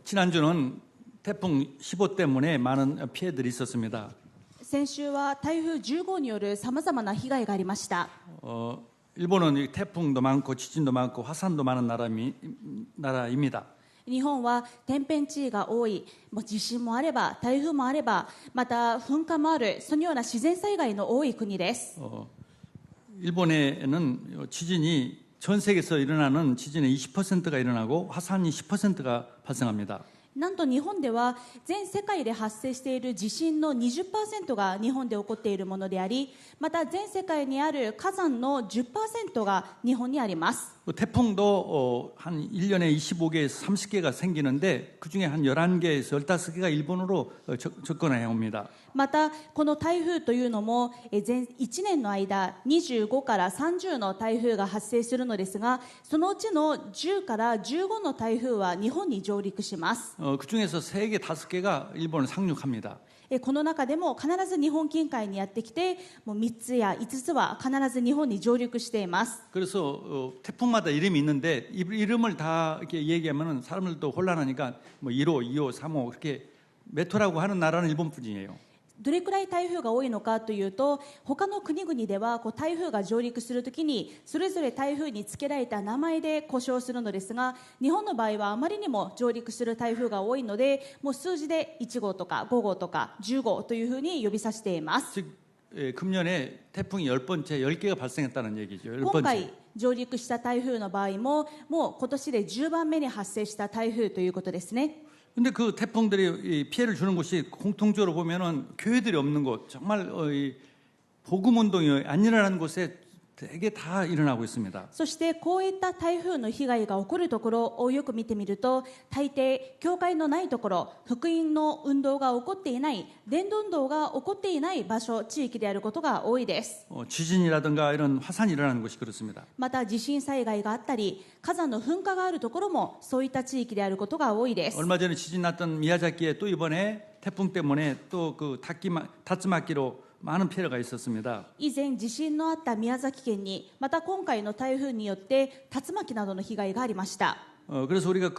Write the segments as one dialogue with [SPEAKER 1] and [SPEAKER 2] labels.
[SPEAKER 1] 지난주는 태풍 15 때문에 많은 피해들이 있었습니다.
[SPEAKER 2] 先週は台風10号によるさまざまな被害がありました。
[SPEAKER 1] 일본은 태풍도 많고 지진도 많고 화산도 많은 나라입니다.
[SPEAKER 2] 日本は天変地異が多い、もう地震もあれば台風もあればまた噴火もある、そのような自然災害の多い国です。
[SPEAKER 1] 일본에는 지진이 전 세계에서 일어나는 지진의 20%가 일어나고 화산이 10%가 발생합니다.
[SPEAKER 2] なんと日本では全世界で発生している地震の 20% が日本で起こっているものであり、また全世界にある火山の 10%が日本にあります。
[SPEAKER 1] 태풍도 한 1년에 25개에서 30개가 생기는데 그중에 한 11개에서 15개가 일본으로 접근해 옵니다.
[SPEAKER 2] またこの台風というのも1年の間25から30の台風が発生するのですが、そのうちの10から15の台風は日本に上陸します。
[SPEAKER 1] 그중에서 3개, 5개가 일본을 상륙합니다.
[SPEAKER 2] この中でも必ず日本近海にやってきて、もう3つや5つは必ず日本に上陸しています。
[SPEAKER 1] 그래서 태풍마다 이름이 있는데 이름을 다 이렇게 얘기하면 사람들도 혼란하니까 뭐 1호, 2호, 3호 이렇게 몇 호라고 하는 나라는 일본뿐이에요.
[SPEAKER 2] どれくらい台風が多いのかというと、他の国々では台風が上陸するときにそれぞれ台風につけられた名前で呼称するのですが、日本の場合はあまりにも上陸する台風が多いので、もう数字で1号とか5号とか10号というふうに呼びさせています。
[SPEAKER 1] 금년에 태풍이 10번째 10개가 발생했다는 얘기죠.
[SPEAKER 2] 今回上陸した台風の場合ももう今年で10番目に発生した台風ということですね。
[SPEAKER 1] 근데 그 태풍들이 피해를 주는 곳이 공통적으로 보면은 교회들이 없는 곳, 정말 복음 운동이 안 일어나는 곳에 되게 다 일어나고 있습니다.
[SPEAKER 2] そしてこういった台風の被害が起こるところをよく見てみると、大抵教会のないところ、福音の運動が起こっていない、伝道運動が起こっていない場所、地域であることが多いです。
[SPEAKER 1] 지진이라든가 이런 화산이 일어나는 곳이 그렇습니다.
[SPEAKER 2] また地震災害があったり火山の噴火があるところもそういった地域であることが多いです。
[SPEAKER 1] 얼마 전에 지진 났던 미야자키에 또 이번에 태풍 때문에 또 그 타츠마키로 많은 피해가 있었습니다.
[SPEAKER 2] 以前地震のあった宮崎県にまた今回の台風によって竜巻などの被害がありました。
[SPEAKER 1] 그래서 우리가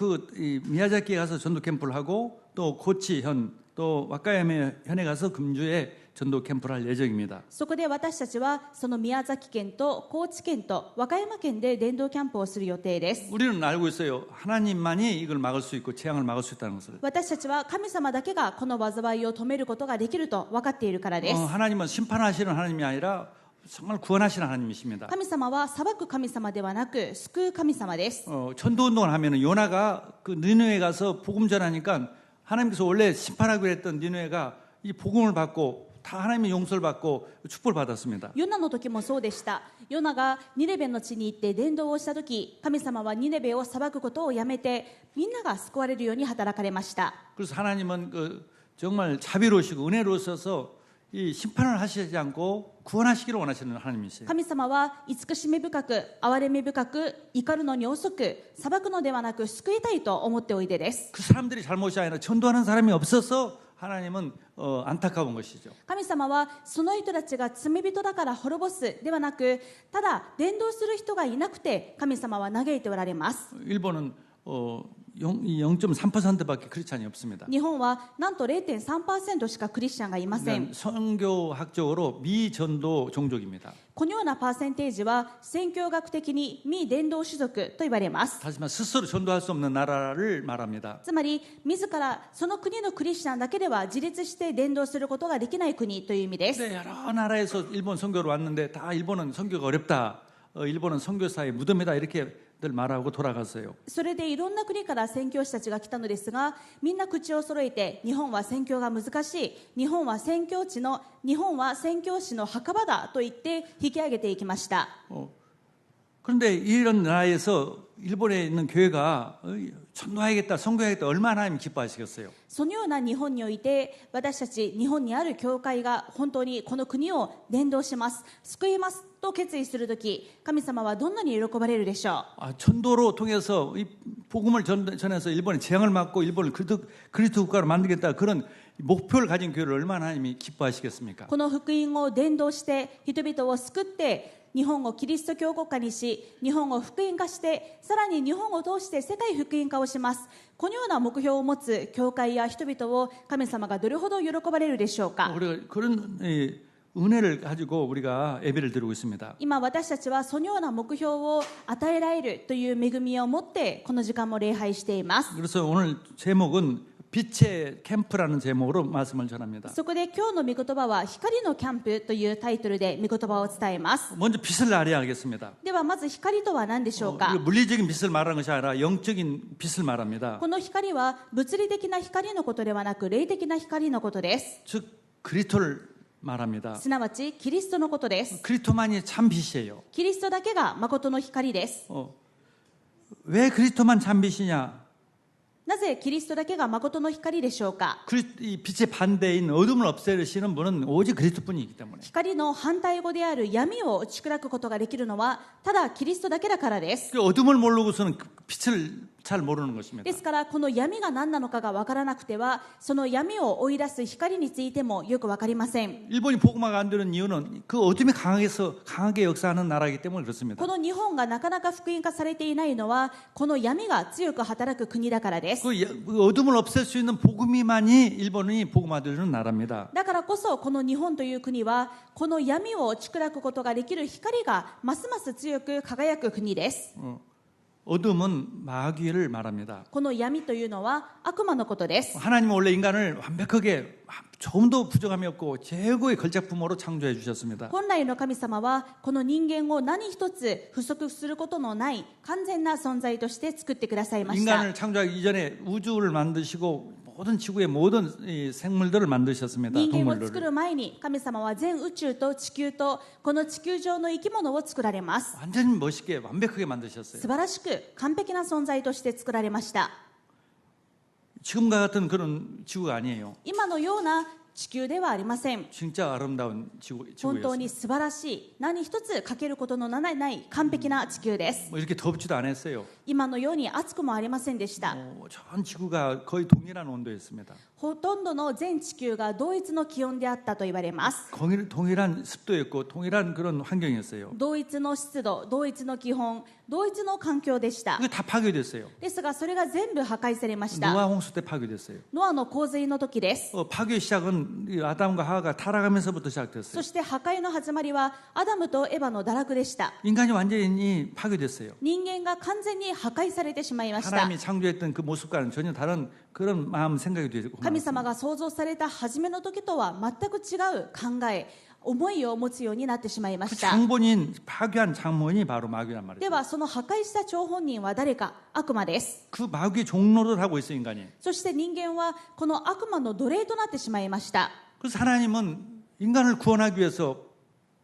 [SPEAKER 1] 미야자키에 가서 전도 캠프를 하고 또 고치현 또 와카야메 현에 가서 금주에 전도 캠프를 할 예정입니다.
[SPEAKER 2] そこで私たちはその宮崎県と高知県と和歌山県で伝道キャンプをする予定です。
[SPEAKER 1] 우리는 알고 있어요. 하나님만이 이걸 막을 수 있고 재앙을 막을 수 있다는 것을.
[SPEAKER 2] 私たちは神様だけがこの災いを止めることができると分かっているからです。
[SPEAKER 1] 하나님은 심판하시는 하나님이 아니라 정말 구원하시는 하나님이십니다.
[SPEAKER 2] 神様は裁く神様ではなく救う神様です。
[SPEAKER 1] 전도 운동을 하면은 요나가 그 니느웨에 가서 복음 전하니까 하나님께서 원래 심판하기로 했던 니느웨가 이 복음을 받고 다 하나님의 용서를 받고 축복을 받았습니다.
[SPEAKER 2] ヨナの時もそうでした。ヨナがニネベの地に行って伝道をした時、神様はニネベを裁くことをやめてみんなが救われるように働かれました。
[SPEAKER 1] 그래서 하나님은 정말 자비로우시고 은혜로우셔서 이 심판을 하시지 않고 구원하시기를 원하시는 하나님이세요.
[SPEAKER 2] 神様は慈しみ深く、憐れみ深く、怒るのに遅く、裁くのではなく救いたいと思っておいでです。
[SPEAKER 1] 그 사람들이 잘못이 아니라 전도하는 사람이 없어서 하나님은 안타까운 것이죠.
[SPEAKER 2] 神様はその人たちが罪人だから滅ぼすではなく、ただ伝道する人がいなくて神様は嘆いておられます。
[SPEAKER 1] 일본은 0.3%밖에 크리스찬이 없습니다.
[SPEAKER 2] 日本はなんと 0.3% しかクリスチャンがいません。
[SPEAKER 1] 선교학적으로 미전도 종족입니다.
[SPEAKER 2] このようなパーセンテージは宣教学的に未伝道種族と言われます。
[SPEAKER 1] 하지만 스스로 전도할 수 없는 나라를 말합니다.
[SPEAKER 2] つまり自らその国のクリスチャンだけでは自立して伝道することができない国という意味です。
[SPEAKER 1] 네, 여러 나라에서 일본 선교로 왔는데 다 일본은 선교가 어렵다. 일본은 선교사의 무덤이다 이렇게 늘 말하고 돌아갔어요.
[SPEAKER 2] それでいろんな国から宣教師たちが来たのですが、みんな口を揃えて日本は宣教が難しい、日本は宣教師の墓場だと言って引き上げていきました。
[SPEAKER 1] 그런데 이런 나라에서 일본에 있는 교회가 전도하겠다, 선교하겠다 얼마나 하나님 기뻐하시겠어요.
[SPEAKER 2] そのような日本において私たち日本にある教会が本当にこの国を伝道します、救いますと決意するとき、神様はどんなに喜ばれるでしょう。
[SPEAKER 1] 전도로 통해서 이 복음을 전해서 일본의 재앙을 막고 일본을 그리스도 국가로 만들겠다 그런 목표를 가진 교회를 얼마나 하나님이 기뻐하시겠습니까?
[SPEAKER 2] この福音を伝道して人々を救って日本をキリスト教国家にし、日本を福音化して、さらに日本を通して世界福音化をします。このような目標を持つ教会や人々を神様がどれほど喜ばれるでしょうか。
[SPEAKER 1] 우리가 그런 은혜를 가지고 우리가 예배를 드리고 있습니다.
[SPEAKER 2] 今私たちはそのような目標を与えられるという恵みを持ってこの時間も礼拝しています。
[SPEAKER 1] 그래서 오늘 제목은 빛의 캠프라는 제목으로 말씀을 전합니다.
[SPEAKER 2] そこで今日の御言葉は光のキャンプというタイトルで御言葉を伝えます。
[SPEAKER 1] 먼저 빛을 알아야겠습니다.
[SPEAKER 2] ではまず光とは何でしょうか。
[SPEAKER 1] 물리적인 빛을 말하는 것이 아니라 영적인 빛을 말합니다.
[SPEAKER 2] この光は物理的な光のことではなく霊的な光のことです。
[SPEAKER 1] 즉 그리스도를 말합니다.
[SPEAKER 2] すなわちキリストのことです。
[SPEAKER 1] 그리스도만이 참 빛이에요.
[SPEAKER 2] キリストだけが誠の光です。
[SPEAKER 1] 왜 그리스도만 참 빛이냐?
[SPEAKER 2] なぜキリストだけが誠の光でしょうか。
[SPEAKER 1] 이 빛의 반대인 어둠을 없애시는 분은 오직 그리스도뿐이기 때문에.
[SPEAKER 2] 光の反対語である闇を打ち砕くことができるのはただキリストだけだからです。
[SPEAKER 1] 그 어둠을 모르고서는 그 빛을 잘 모르는 것입니다.
[SPEAKER 2] ですからこの闇が何なのかが分からなくてはその闇を追い出す光についてもよく分かりません。
[SPEAKER 1] 일본이 복음화가 안 되는 이유는 그 어둠이 강하게 역사하는 나라이기 때문에 그렇습니다.
[SPEAKER 2] この日本がなかなか福音化されていないのはこの闇が強く働く国だからです。
[SPEAKER 1] 그 어둠을 없앨 수 있는 복음이만이 일본이 복음화되는 나라입니다.
[SPEAKER 2] だからこそこの日本という国はこの闇を打ち砕くことができる光がますます強く輝く国です。
[SPEAKER 1] 어둠은 마귀를 말합니다.
[SPEAKER 2] この闇というのは悪魔のことです。
[SPEAKER 1] 하나님은 원래 인간을 완벽하게 조금도 부족함이 없고 최고의 걸작품으로 창조해 주셨습니다.
[SPEAKER 2] 本来の神様はこの人間を何一つ不足することのない完全な存在として作ってくださいました。
[SPEAKER 1] 인간을 창조하기 이전에 우주를 만드시고 모든 지구의 모든 이 생물들을 만드셨습니다.
[SPEAKER 2] 人間を作
[SPEAKER 1] 동물들을.
[SPEAKER 2] る前に神様は全宇宙と地球とこの地球上の生き物を作られます。
[SPEAKER 1] 완전히 멋있게 완벽하게 만드셨어요.
[SPEAKER 2] 素晴らしく完璧な存在として作られました。
[SPEAKER 1] 지금과 같은 그런 지구가 아니에요.
[SPEAKER 2] 今のような地球ではありません。
[SPEAKER 1] 진짜 아름다운
[SPEAKER 2] 本当
[SPEAKER 1] 지구였어요.
[SPEAKER 2] に素晴らしい何一つ欠けることのない完璧な地球です。
[SPEAKER 1] 뭐 이렇게 덥지도 않았어요.
[SPEAKER 2] 今のように暑くもありませんでした。
[SPEAKER 1] 전 지구가 거의 동일한 온도였습니다.
[SPEAKER 2] ほとんどの全地球が同一の気温であったと言われます。
[SPEAKER 1] 동일한 습도였고 동일한 그런 환경이었어요.
[SPEAKER 2] 同一の湿度、同一の気温、同一の環境でした。
[SPEAKER 1] 그게 다 파괴됐어요.
[SPEAKER 2] ですがそれが全部破壊されました。
[SPEAKER 1] 노아 홍수 때 파괴됐어요.
[SPEAKER 2] ノアの洪水の時です。
[SPEAKER 1] 파괴 시작은 이 아담과 하와가 타락하면서부터 시작됐어요.
[SPEAKER 2] そして破壊の始まりはアダムとエバの堕落でした。
[SPEAKER 1] 인간이 완전히 파괴됐어요.
[SPEAKER 2] 人間が完全に破壊されてしまいました。
[SPEAKER 1] 하나님이 창조했던 그 모습과는 전혀 다른 그런 마음 생각이 되고
[SPEAKER 2] 神様が創造された初めの時とは全く違う考え、思いを持つようになってしまいま
[SPEAKER 1] 그
[SPEAKER 2] した。
[SPEAKER 1] 장본인 파괴한 장본이 바로 마귀란 말이에요.
[SPEAKER 2] ではその破壊した張本人は誰か。悪魔です。
[SPEAKER 1] 그 마귀의 종로를 하고 있어요, 인간이.
[SPEAKER 2] そして人間はこの悪魔の奴隷となってしまいました。
[SPEAKER 1] 그래서 하나님은 인간을 구원하기 위해서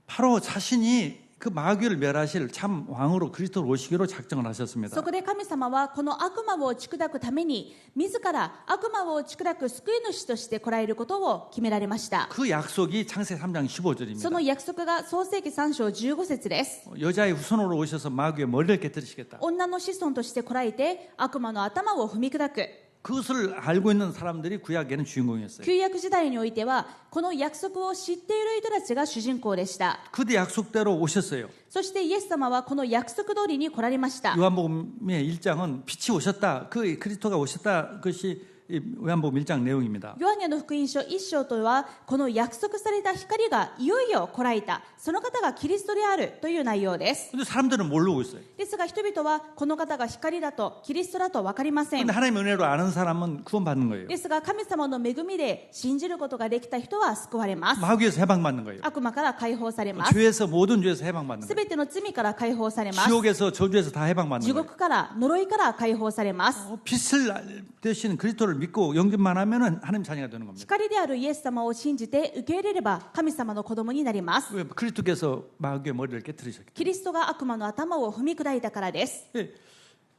[SPEAKER 1] 바로 자신이 그 마귀를 멸하실 참 왕으로 그리스도로 오시기로 작정을 하셨습니다.
[SPEAKER 2] そこで神様はこの悪魔を打ち砕くために自ら悪魔を打ち砕く救い主として来られることを決められました。
[SPEAKER 1] 그 약속이 창세기 3장 15절입니다.
[SPEAKER 2] その約束が創世記3章15節です。
[SPEAKER 1] 여자의 후손으로 오셔서 마귀의 머리를 깨뜨리시겠다.
[SPEAKER 2] 女の子孫として来られて悪魔の頭を踏み砕く。
[SPEAKER 1] 그것을 알고 있는 사람들이 구약에는 주인공이었어요.
[SPEAKER 2] 旧約時代においてはこの約束を知っている人たちが主人公でした。
[SPEAKER 1] 그때 약속대로 오셨어요.
[SPEAKER 2] そしてイエス様はこの約束通りに来られました。
[SPEAKER 1] 요한복음의 1장은 빛이 오셨다. 그 그리스도가 오셨다. 그것이 요한복음 1장 내용입니다.
[SPEAKER 2] ヨハネの福音書1章とはこの約束された光がいよいよ来られた、その方がキリストであるという内容です。
[SPEAKER 1] 근데 사람들은 모르고 있어요.
[SPEAKER 2] ですが人々はこの方が光だとキリストだと分かりません。
[SPEAKER 1] 근데 하나님의 은혜로 아는 사람은 구원받는 거예요.
[SPEAKER 2] ですが神様の恵みで信じることができた人は救われます。
[SPEAKER 1] 마귀에서 해방받는 거예요.
[SPEAKER 2] 悪魔から解放されます。
[SPEAKER 1] 죄에서 모든 죄에서 해방받는
[SPEAKER 2] す
[SPEAKER 1] 거예요.
[SPEAKER 2] べての罪から解放されます。
[SPEAKER 1] 지옥에서 저주에서 다 해방받는
[SPEAKER 2] 地
[SPEAKER 1] 거예요.
[SPEAKER 2] 獄から呪いから解放されます。
[SPEAKER 1] 빛을 되시는 그리스도를 믿고 영접만 하면은 하나님 자녀가 되는 겁니다.
[SPEAKER 2] 光であるイエス様を信じて受け入れれば神様の子供になります。
[SPEAKER 1] 왜 그리스도께서 마귀의 머리를 깨뜨리셨기
[SPEAKER 2] キリストが悪魔の頭を踏み砕いたからです。
[SPEAKER 1] 때문에.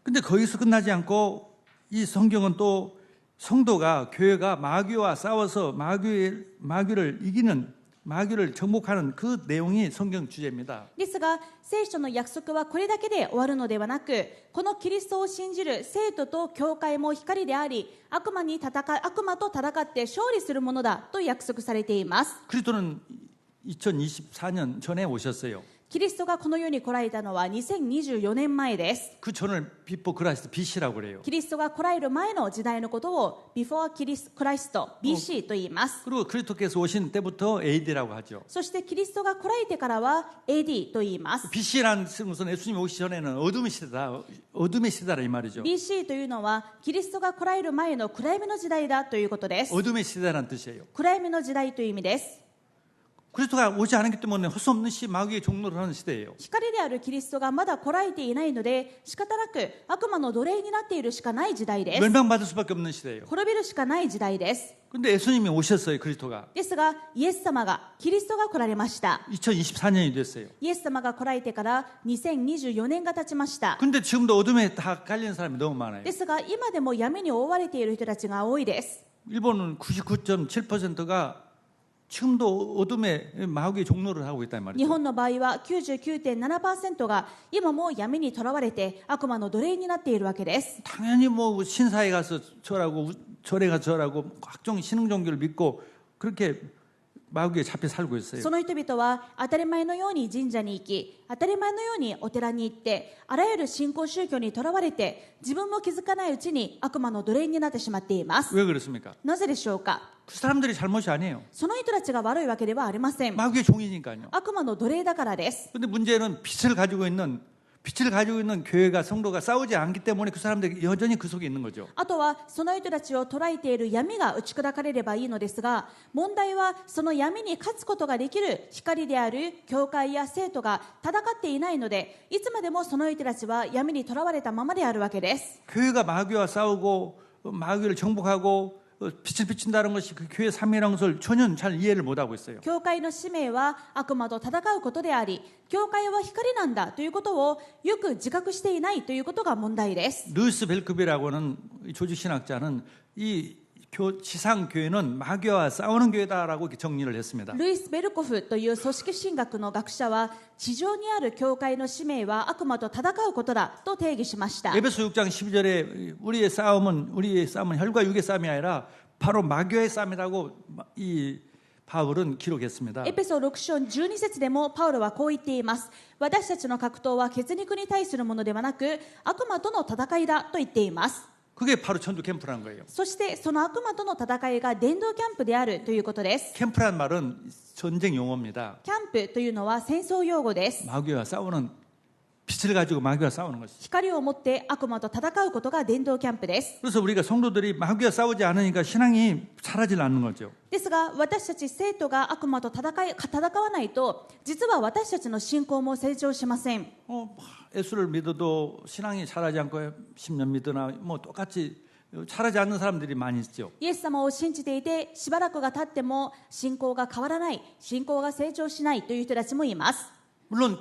[SPEAKER 1] 근데 거기서 끝나지 않고 이 성경은 또 성도가 교회가 마귀와 싸워서 마귀를 이기는 마귀를 정복하는 그 내용이 성경 주제입니다.
[SPEAKER 2] ですが聖書の約束はこれだけで終わるのではなく、このキリストを信じる生徒と教会も光であり、悪魔と戦って勝利するものだと約束されています。
[SPEAKER 1] 그리스도는 2024년 전에 오셨어요.
[SPEAKER 2] キリストがこの世に来られたのは2024年前です。
[SPEAKER 1] 그 전을 비포 크라이스트 BC라고 그래요.
[SPEAKER 2] キリストが来られる前の時代のことを Before クライスト BC と言います。
[SPEAKER 1] 그리고 그리스도께서 오신 때부터 AD라고 하죠.
[SPEAKER 2] そしてキリストが来られてからは AD と言います。
[SPEAKER 1] BC라는 것은 예수님이 오시기 전에는 어둠의 시대다, 어둠의 시대라 이 말이죠.
[SPEAKER 2] BC というのはキリストが来られる前の暗闇の時代だということです。
[SPEAKER 1] 어둠의 시대라는 뜻이에요.
[SPEAKER 2] 暗闇の時代という意味です。
[SPEAKER 1] 그리스도가 오지 않았기 때문에 할 수 없는 마귀의 종로를 하는 시대예요.
[SPEAKER 2] 光であるキリストがまだ来られていないので仕方なく悪魔の奴隷になっているしかない時代です。
[SPEAKER 1] 멸망받을 수밖에 없는 시대예요.
[SPEAKER 2] 滅びるしかない時代です。
[SPEAKER 1] 근데 예수님이 오셨어요. 그리스도가.
[SPEAKER 2] ですがイエス様がキリストが来られました。
[SPEAKER 1] 2024년이 됐어요.
[SPEAKER 2] イエス様が来られてから2024年が経ちました。
[SPEAKER 1] 근데 지금도 어둠에 다 깔리는 사람이 너무 많아요.
[SPEAKER 2] ですが今でも闇に覆われている人たちが多いです。
[SPEAKER 1] 일본은 99.7%가 지금도 어둠에 마귀의 종로를 하고 있단
[SPEAKER 2] 日
[SPEAKER 1] 말이죠.
[SPEAKER 2] 本の場合は 99.7% が今も闇にとらわれて悪魔の奴隷になっているわけです。
[SPEAKER 1] 당연히 뭐 신사에 가서 절하고 절에 가서 절하고 각종 신흥 종교를 믿고 그렇게 마귀에 잡혀 살고 있어요.
[SPEAKER 2] その人々は当たり前のように神社に行き、当たり前のようにお寺に行って、あらゆる信仰宗教にとらわれて、自分も気づかないうちに悪魔の奴隷になってしまっています。
[SPEAKER 1] 왜 그렇습니까?
[SPEAKER 2] なぜでしょうか。
[SPEAKER 1] 그 사람들이 잘못이 아니에요.
[SPEAKER 2] その人たちが悪いわけではありません。
[SPEAKER 1] 마귀의 종이니까요.
[SPEAKER 2] 悪魔の奴隷だからです。
[SPEAKER 1] 근데 문제는 빛을 가지고 있는 교회가 성도가 싸우지 않기 때문에 그 사람들이 여전히 그 속에 있는 거죠.
[SPEAKER 2] あとはその人たちを捉えている闇が打ち砕かれればいいのですが、問題はその闇に勝つことができる光である教会や生徒が戦っていないので、いつまでもその人たちは闇にとらわれたままであるわけです。
[SPEAKER 1] 교회가 마귀와 싸우고 마귀를 정복하고 빛을 비춘다는 것이 그 교회 삶이라는 것을 전혀 잘 이해를 못하고 있어요.
[SPEAKER 2] 教会の使命は悪魔と戦うことであり、教会は光なんだということをよく自覚していないということが問題です。
[SPEAKER 1] 루이스 벨크비라고 하는 조직신학자는 이 지상 교회는 마귀와 싸우는 교회다라고 이렇게 정리를 했습니다.
[SPEAKER 2] ルイス・ベルコフという組織神学の学者は、地上にある教会の使命は悪魔と戦うことだと定義しました。
[SPEAKER 1] 에베소 6장 12절에 우리의 싸움은 혈과 육의 싸움이 아니라 바로 마귀의 싸움이라고 이 바울은 기록했습니다.
[SPEAKER 2] エペソ6章12節でもパウロはこう言っています。私たちの格闘は血肉に対するものではなく、悪魔との戦いだと言っています。
[SPEAKER 1] 그게 바로 전도 캠프라는 거예요.
[SPEAKER 2] そしてその悪魔との戦いが伝道キャンプであるということです。
[SPEAKER 1] 캠프란 말은 전쟁 용어입니다.
[SPEAKER 2] キャンプというのは戦争用語です。
[SPEAKER 1] 마귀와 싸우는 빛을 가지고 마귀와 싸우는 것이죠.
[SPEAKER 2] 光を持って悪魔と戦うことが伝道キャンプです。
[SPEAKER 1] 그래서 우리가 성도들이 마귀와 싸우지 않으니까 신앙이 사라질 않는 거죠.
[SPEAKER 2] ですが私たち生徒が悪魔と戦わないと、実は私たちの信仰も成長しません。
[SPEAKER 1] 예수를 믿어도 신앙이 자라지 않고 10년 믿으나 뭐 똑같이 자라지 않는 사람들이 많이 있죠.
[SPEAKER 2] イエス様を信じていてしばらくが経っても信仰が変わらない、信仰が成長しないという人たちもいます。
[SPEAKER 1] 물론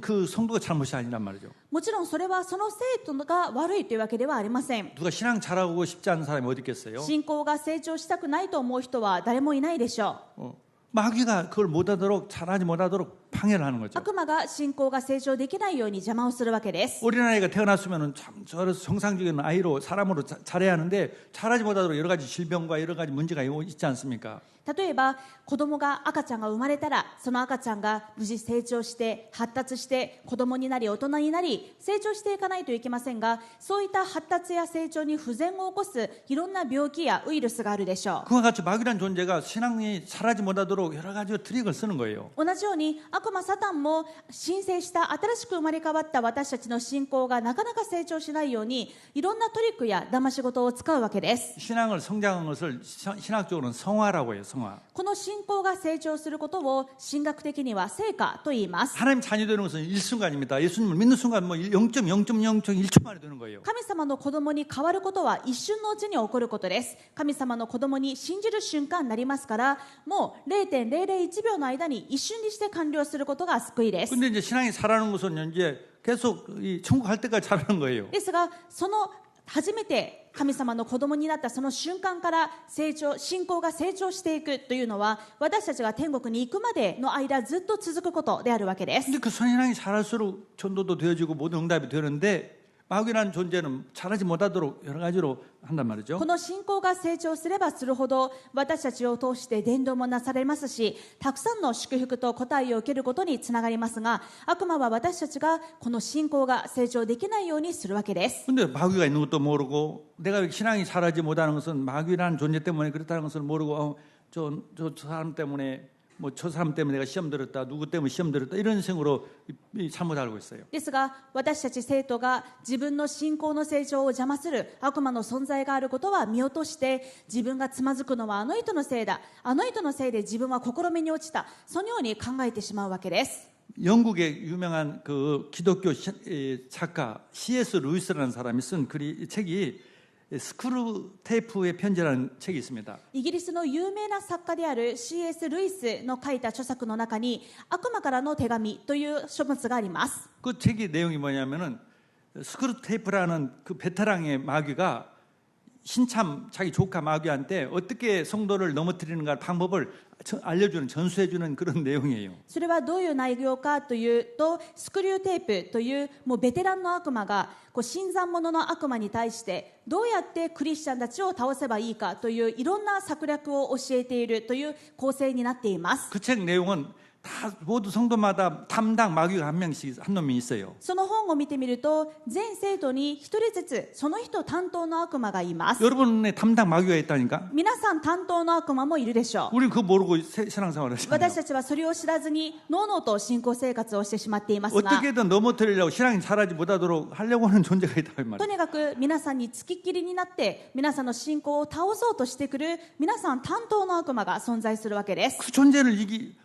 [SPEAKER 1] 그 성도가 잘못이 아니란 말이죠.
[SPEAKER 2] もちろんそれはその生徒が悪いというわけではありません。
[SPEAKER 1] 누가 신앙 잘하고 싶지 않은 사람이 어디 있겠어요?
[SPEAKER 2] 信仰が成長したくないと思う人は誰もいないでしょう。
[SPEAKER 1] 마귀가 그걸 못하도록 잘하지 못하도록 방해를 하는 거죠.
[SPEAKER 2] 悪魔が信仰が成長できないように邪魔をするわけです。
[SPEAKER 1] 어린아이가 태어났으면 참 저래서 정상적인 아이로 사람으로 잘해야 하는데 잘하지 못하도록 여러 가지 질병과 여러 가지 문제가 있지 않습니까?
[SPEAKER 2] 例えば子供が赤ちゃんが生まれたら、その赤ちゃんが無事成長して発達して子供になり大人になり成長していかないといけませんが、そういった発達や成長に不全を起こすいろんな病気やウイルスがあるでしょう。
[SPEAKER 1] 그와 같이 마귀란 존재가 신앙이 자라지 못하도록 여러 가지 트릭을 쓰는 거예요.
[SPEAKER 2] 同じように悪魔サタンも新生した新しく生まれ変わった私たちの信仰がなかなか成長しないようにいろんなトリックや騙し事を使うわけです。
[SPEAKER 1] 신앙을 성장한 것을 신학적으로는 성화라고 해요. 성화.
[SPEAKER 2] この信仰が成長することを神学的には成果と言います。
[SPEAKER 1] 하나님 자녀 되는 것은 일순간입니다. 예수님을 믿는 순간 뭐 0.0.0.1초 만에 되는 거예요.
[SPEAKER 2] 神様の子供に変わることは一瞬のうちに起こることです。神様の子供に信じる瞬間になりますから、もう 0.001秒の間に一瞬にして完了することが救いです。
[SPEAKER 1] 근데 이제 신앙이 자라는 것은 이제 계속 이 천국 갈 때까지 자라는 거예요.
[SPEAKER 2] ですがその初めて神様の子供になったその瞬間から信仰が成長していくというのは、私たちが天国に行くまでの間ずっと続くことであるわけです。
[SPEAKER 1] 근데 그 신앙이 자랄수록 전도도 되어지고 모든 응답이 되는데 마귀라는 존재는 자라지 못하도록 여러 가지로 한단 말이죠.
[SPEAKER 2] この信仰が成長すればするほど私たちを通して伝道もなされますし、たくさんの祝福と答えを受けることにつながりますが、悪魔は私たちがこの信仰が成長できないようにするわけです。
[SPEAKER 1] 근데 마귀가 있는 것도 모르고 내가 신앙이 자라지 못하는 것은 마귀라는 존재 때문에 그렇다는 것을 모르고 저 사람 때문에 뭐 저 사람 때문에 내가 시험 들었다, 누구 때문에 시험 들었다 이런 식으로 잘못 알고 있어요.
[SPEAKER 2] ですが私たち生徒が自分の信仰の成長を邪魔する悪魔の存在があることは見落として、自分がつまずくのはあの人のせいだ、あの人のせいで自分は試みに落ちた、そのように考えてしまうわけです。
[SPEAKER 1] 영국의 유명한 그 기독교 작가 C.S. 루이스라는 사람이 쓴 책이 스크루 테이프의 편지라는 책이 있습니다.
[SPEAKER 2] イギリスの有名な作家である C.S. ルイスの書いた著作の中に悪魔からの手紙という書物があります。
[SPEAKER 1] 그 책의 내용이 뭐냐면은 스크루 테이프라는 그 베테랑의 마귀가 신참 자기 조카 마귀한테 어떻게 성도를 넘어뜨리는가 방법을 알려주는 전수해주는 그런 내용이에요.
[SPEAKER 2] それはどういう内容かというと、スクリューテープというもうベテランの悪魔が新参者の悪魔に対してどうやってクリスチャンたちを倒せばいいかといういろんな策略を教えているという構成になっています。
[SPEAKER 1] 그 책 내용은 다 모두 성도마다 담당 마귀가 한 명씩 한 놈이 있어요.
[SPEAKER 2] その本を見てみると、全生徒に一人ずつその人担当の悪魔がいます。
[SPEAKER 1] 여러분의 담당 마귀가 있다니까?
[SPEAKER 2] 皆さん担当の悪魔もいるでしょう。
[SPEAKER 1] 우리는 그거 모르고 신앙생활을 하잖아요.
[SPEAKER 2] 私たちはそれを知らずにのうのうと信仰生活をしてしまっていますが、
[SPEAKER 1] 어떻게든 넘어뜨리려고 신앙이 자라지 못하도록 하려고 하는 존재가 있다 이
[SPEAKER 2] と
[SPEAKER 1] 말이에요.
[SPEAKER 2] にかく皆さんにつきっきりになって皆さんの信仰を倒そうとしてくる皆さん担当の悪魔が存在するわけです。
[SPEAKER 1] 그 존재를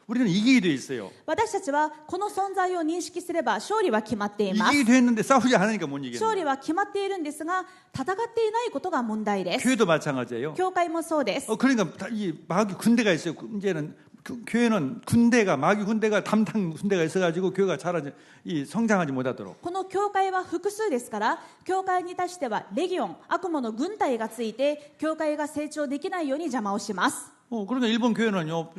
[SPEAKER 1] 우리는 이기게 돼 있어요.
[SPEAKER 2] 私たちはこの存在を認識すれば勝利は決まっています。
[SPEAKER 1] 이기게 됐는데 싸우지 않으니까 못 이기는
[SPEAKER 2] 勝利
[SPEAKER 1] 거예요.
[SPEAKER 2] は決まっているんですが、戦っていないことが問題です。
[SPEAKER 1] 교회도 마찬가지예요.
[SPEAKER 2] 教会もそうです。
[SPEAKER 1] 그러니까 이 마귀 군대가 있어요. 이제는 교회는 군대가 마귀 군대가 담당 군대가 있어가지고 교회가 성장하지 못하도록.
[SPEAKER 2] この教会は複数ですから、教会に対してはレギオン、悪魔の軍隊がついて教会が成長できないように邪魔をします。
[SPEAKER 1] 그러니까 일본 교회는요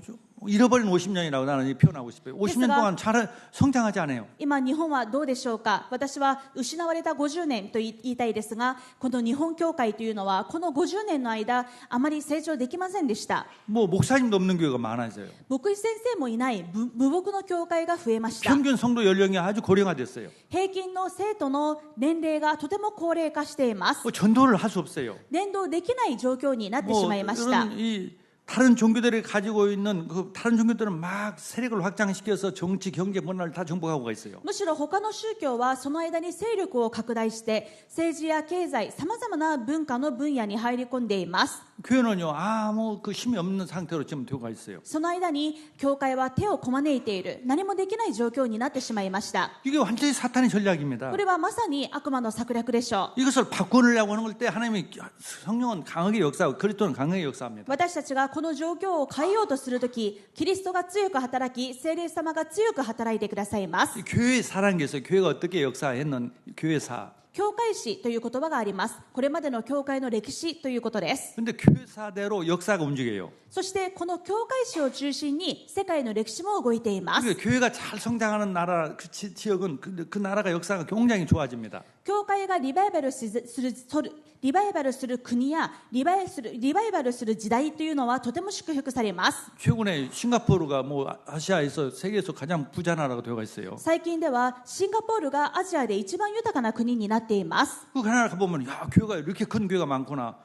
[SPEAKER 1] 잃어버린 50년이라고 나는 표현하고 싶어요. 50년 동안 잘 성장하지 않아요.
[SPEAKER 2] 今日本はどうでしょうか。私は失われた50年と言いたいですが、この日本教会というのはこの50年の間あまり成長できませんでした。
[SPEAKER 1] 뭐 목사님도 없는 교회가 많아져요.
[SPEAKER 2] 牧師先生もいない無牧の教会が増えました。
[SPEAKER 1] 평균 성도 연령이 아주 고령화됐어요.
[SPEAKER 2] 平均の生徒の年齢がとても高齢化しています。
[SPEAKER 1] 전도를 할 수 없어요.
[SPEAKER 2] 伝道できない状況になってしまいました。
[SPEAKER 1] 이런 다른 종교들이 가지고 있는 그 다른 종교들은 막 세력을 확장시켜서 정치, 경제, 문화를 다 정복하고 있어요.
[SPEAKER 2] むしろ他の宗教はその間に勢力を拡大して政治や経済さまざまな文化の分野に入り込んでいます。
[SPEAKER 1] 교회는요 아무 그 힘이 없는 상태로 지금 되어가 있어요.
[SPEAKER 2] その間に教会は手をこまねいている、何もできない状況になってしまいました。
[SPEAKER 1] 이게 완전히 사탄의 전략입니다.
[SPEAKER 2] これはまさに悪魔の策略でしょう。
[SPEAKER 1] 이것을 바꾸려고 하는 걸 때 하나님이 성령은 강하게 역사하고 그리스도는 강하게 역사합니다.
[SPEAKER 2] 私たちがこの状況を変えようとするとき、キリストが強く働き、聖霊様が強く働いてくださいます。
[SPEAKER 1] 교회사라는 게 있어요. 교회가 어떻게 역사했는 교회사.
[SPEAKER 2] 教会史という言葉があります。これまでの教会の歴史ということです。
[SPEAKER 1] 근데 교회사대로 역사가 움직여요.
[SPEAKER 2] そしてこの教会史を中心に世界の歴史も動いています。
[SPEAKER 1] 그러니까 교회가 잘 성장하는 나라 그 지역은 그 나라가 역사가 굉장히 좋아집니다.
[SPEAKER 2] 教会がリバイバルする国やリバイバルする時代というのはとても祝福されます。
[SPEAKER 1] 최근에 싱가포르가 뭐 아시아에서 세계에서 가장 부자 나라가 되어 있어요.
[SPEAKER 2] 最近ではシンガポールがアジアで一番豊かな国になっています。
[SPEAKER 1] 그 나라 가보면 야 교회가 이렇게 큰 교회가 많구나.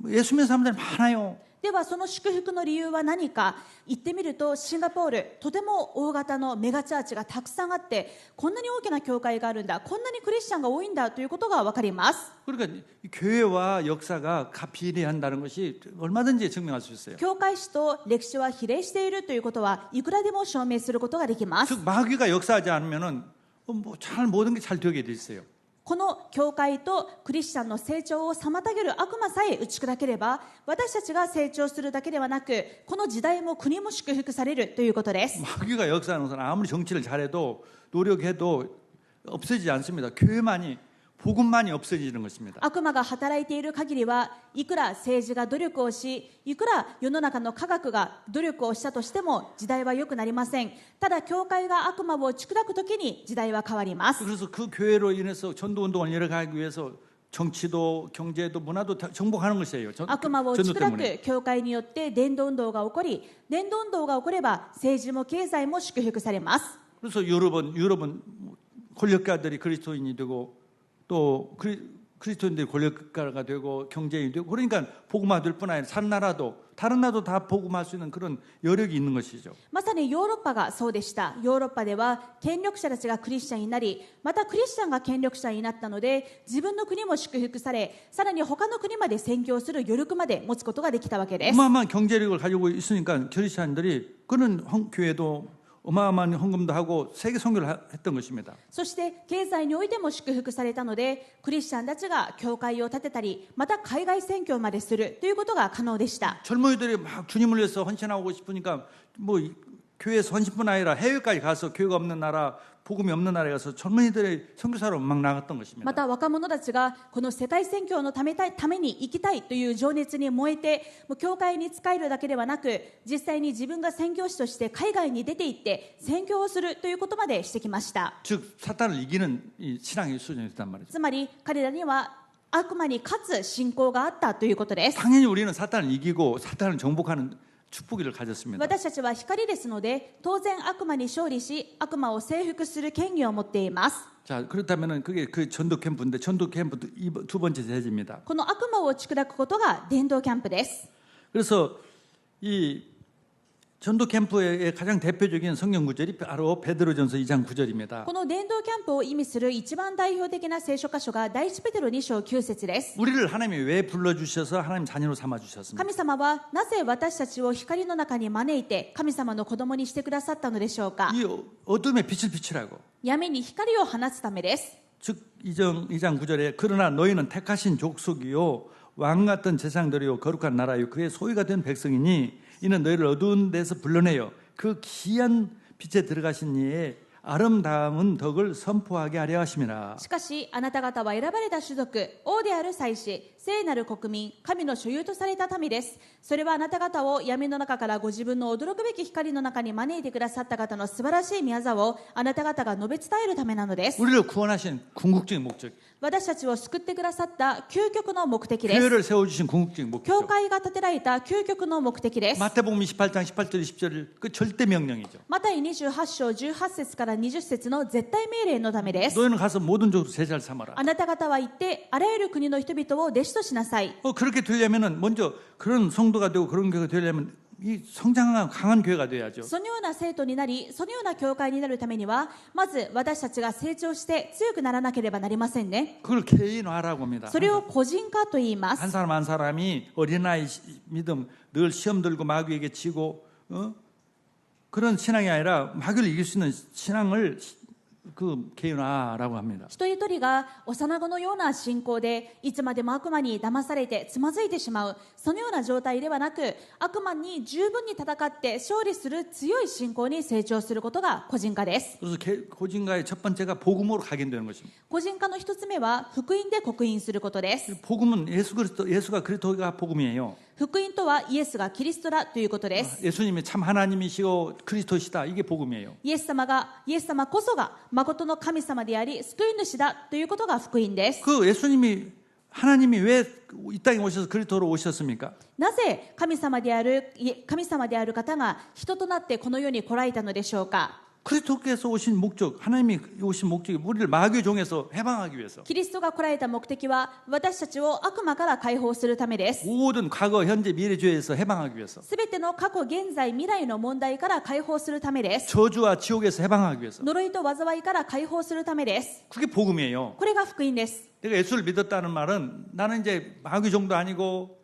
[SPEAKER 1] 예수 믿는 사람들이 많아요.
[SPEAKER 2] ではその祝福の理由は何か。行ってみるとシンガポールとても大型のメガチャーチがたくさんあって、こんなに大きな教会があるんだ、こんなにクリスチャンが多いんだということが分かります。
[SPEAKER 1] 그러니까 교회와 역사가 비례한다는 것이 얼마든지 증명할 수 있어요.
[SPEAKER 2] 教会史と歴史は比例しているということはいくらでも証明することができます。
[SPEAKER 1] 즉 마귀가 역사하지 않으면은 잘 모든 게 잘 되게 돼 있어요.
[SPEAKER 2] この教会とクリスチャンの成長を妨げる悪魔さえ打ち砕ければ、私たちが成長するだけではなく、この時代も国も祝福されるということです。
[SPEAKER 1] 마귀가 역사하는 것은 아무리 정치를 잘해도 노력해도 없어지지 않습니다. 교회만이 복음만이 없어지는 것입니다.
[SPEAKER 2] 悪魔が働いている限りはいくら政治が努力をし、いくら世の中の科学が努力をしたとしても時代は良くなりません。ただ教会が悪魔を打ち砕くときに時代は変わります。
[SPEAKER 1] 그래서 그 교회로 인해서 전도 운동을 열어가기 위해서 정치도 경제도 문화도 다 정복하는 것이에요.
[SPEAKER 2] 悪魔を打ち
[SPEAKER 1] 전도
[SPEAKER 2] 砕
[SPEAKER 1] 때문에.
[SPEAKER 2] く教会によって伝道運動が起こり、伝道運動が起これば政治も経済も祝福されます。
[SPEAKER 1] 그래서 유럽은 권력가들이 그리스도인이 되고 또 그리스도인들이 권력가가 되고 경제인이 되고 그러니까 복음화될 뿐 아니라 다른 나라도 다 복음할 수 있는 그런 여력이 있는 것이죠.
[SPEAKER 2] まさにヨーロッパがそうでした。ヨーロッパでは権力者たちがクリスチャンになり、またクリスチャンが権力者になったので自分の国も祝福され、さらに他の国まで宣教する余力まで持つことができたわけです。
[SPEAKER 1] 어마어마한 경제력을 가지고 있으니까 그리스도인들이 그런 교회도 어마어마한 헌금도 하고 세계 선교를 했던 것입니다.
[SPEAKER 2] そして経済においても祝福されたので、クリスチャンたちが教会を建てたり、また海外宣教までするということが可能でした。
[SPEAKER 1] 젊은이들이 막 주님을 위해서 헌신하고 싶으니까 뭐 교회에서 헌신뿐 아니라 해외까지 가서 교회가 없는 나라, 복음이 없는 나라에 가서 젊은이들의 선교사로 막 나갔던
[SPEAKER 2] ま
[SPEAKER 1] 것입니다.
[SPEAKER 2] た若者たちがこの世界宣教のために生きたいという情熱に燃えて、もう教会に仕えるだけではなく、実際に自分が宣教師として海外に出て行って宣教をするということまでしてきました。
[SPEAKER 1] 즉 사탄을 이기는 이 신앙의 수준이었단 말이죠.
[SPEAKER 2] つまり彼らには悪魔に勝つ信仰があったということです。
[SPEAKER 1] 당연히 우리는 사탄을 이기고 사탄을 정복하는 축복을 가졌습니다.
[SPEAKER 2] 私たちは光ですので、当然悪魔に勝利し悪魔を征服する権利を持っています。
[SPEAKER 1] 자, 그렇다면은 그게 그 전도 캠프인데 전도 캠프 두 번째 제지입니다.
[SPEAKER 2] この悪魔を打ち砕くことが伝道キャンプです。
[SPEAKER 1] 그래서 이 전도 캠프의 가장 대표적인 성경 구절이 바로 베드로전서 2장 9절입니다.
[SPEAKER 2] この伝道キャンプを意味する一番代表的な聖書箇所が第一ペテロ2章9節です。
[SPEAKER 1] 우리를 하나님이 왜 불러주셔서 하나님 자녀로 삼아주셨습니까?
[SPEAKER 2] 神様はなぜ私たちを光の中に招いて神様の子供にしてくださったのでしょうか。
[SPEAKER 1] 이 어둠에 빛을 비추라고.
[SPEAKER 2] 闇に光を放つためです。
[SPEAKER 1] 즉 2장 9절에 그러나 너희는 택하신 족속이요 왕 같은 제사장들이요 거룩한 나라요 그의 소유가 된 백성이니 이는 너희를 어두운 데서 불러내어 그 귀한 빛에 들어가신 이의 아름다운 덕을 선포하게 하려 하심이라.
[SPEAKER 2] しかしあなた方は選ばれた種族、王である祭司、聖なる国民、神の所有とされた民です。それはあなた方を闇の中からご自分の驚くべき光の中に招いてくださった方の素晴らしい宮座をあなた方が述べ伝えるためなのです。
[SPEAKER 1] 우리를 구원하신 궁극적인 목적,
[SPEAKER 2] 私たちを救ってくださった究極の目的です。
[SPEAKER 1] 교회를 세워주신 궁극적인
[SPEAKER 2] 教
[SPEAKER 1] 목적.
[SPEAKER 2] 会が建てられた究極の目的です。
[SPEAKER 1] 마태복음 28장 18절 20절 그 절대 명령이죠.
[SPEAKER 2] マタイ28章18節から20節の絶対命令のためです。
[SPEAKER 1] 너희는 가서 모든 족속 제자를 삼아라.
[SPEAKER 2] あなた方は行ってあらゆる国の人々を弟子としなさい。
[SPEAKER 1] 그렇게 되려면은 먼저 그런 성도가 되고 그런 교회가 되려면 이 성장한 강한 교회가 돼야죠.
[SPEAKER 2] そのような生徒になり、そのような教会になるためには、まず私たちが成長して強くならなければなりませんね。
[SPEAKER 1] 그걸 개인화라고 합니다.
[SPEAKER 2] それを個人化と言います。
[SPEAKER 1] 한 사람 한 사람이 어린아이 믿음 늘 시험 들고 마귀에게 지고 그런 신앙이 아니라 마귀를 이길 수 있는 신앙을 그 개인화라고 합니다.
[SPEAKER 2] 一人一人が幼子のような信仰でいつまでも悪魔に騙されてつまずいてしまう、そのような状態ではなく、悪魔に十分に戦って勝利する強い信仰に成長することが個人化です。
[SPEAKER 1] 그래서 고진가의 첫 번째가 복음으로 각인되는 것입니다.
[SPEAKER 2] 個人化の一つ目は福音で刻印することです。
[SPEAKER 1] 복음은 예수가 그리스도가 복음이에요.
[SPEAKER 2] 福音とはイエスがキリストだということです。
[SPEAKER 1] 예수님이 참 하나님이시고 그리스도시다 이게 복음이에요.
[SPEAKER 2] イエス様こそが誠の神様であり救い主だということが福音です。
[SPEAKER 1] 그 하나님이 왜 이 땅에 오셔서 그리스도로 오셨습니까?
[SPEAKER 2] なぜ神様である方が人となってこの世に来られたのでしょうか。
[SPEAKER 1] 그리스도께서 오신 목적, 하나님이 오신 목적이 우리를 마귀의 종에서 해방하기 위해서.
[SPEAKER 2] キリストが来られた目的は私たちを悪魔から解放するためです。
[SPEAKER 1] 모든 과거, 현재, 미래 죄에서 해방하기 위해서.
[SPEAKER 2] すべての過去、現在、未来の問題から解放するためです。
[SPEAKER 1] 저주와 지옥에서 해방하기 위해서.
[SPEAKER 2] 呪いと災いから解放するためです。
[SPEAKER 1] 그게 복음이에요.
[SPEAKER 2] これが福音です。
[SPEAKER 1] 내가 예수를 믿었다는 말은 나는 이제 마귀 종도 아니고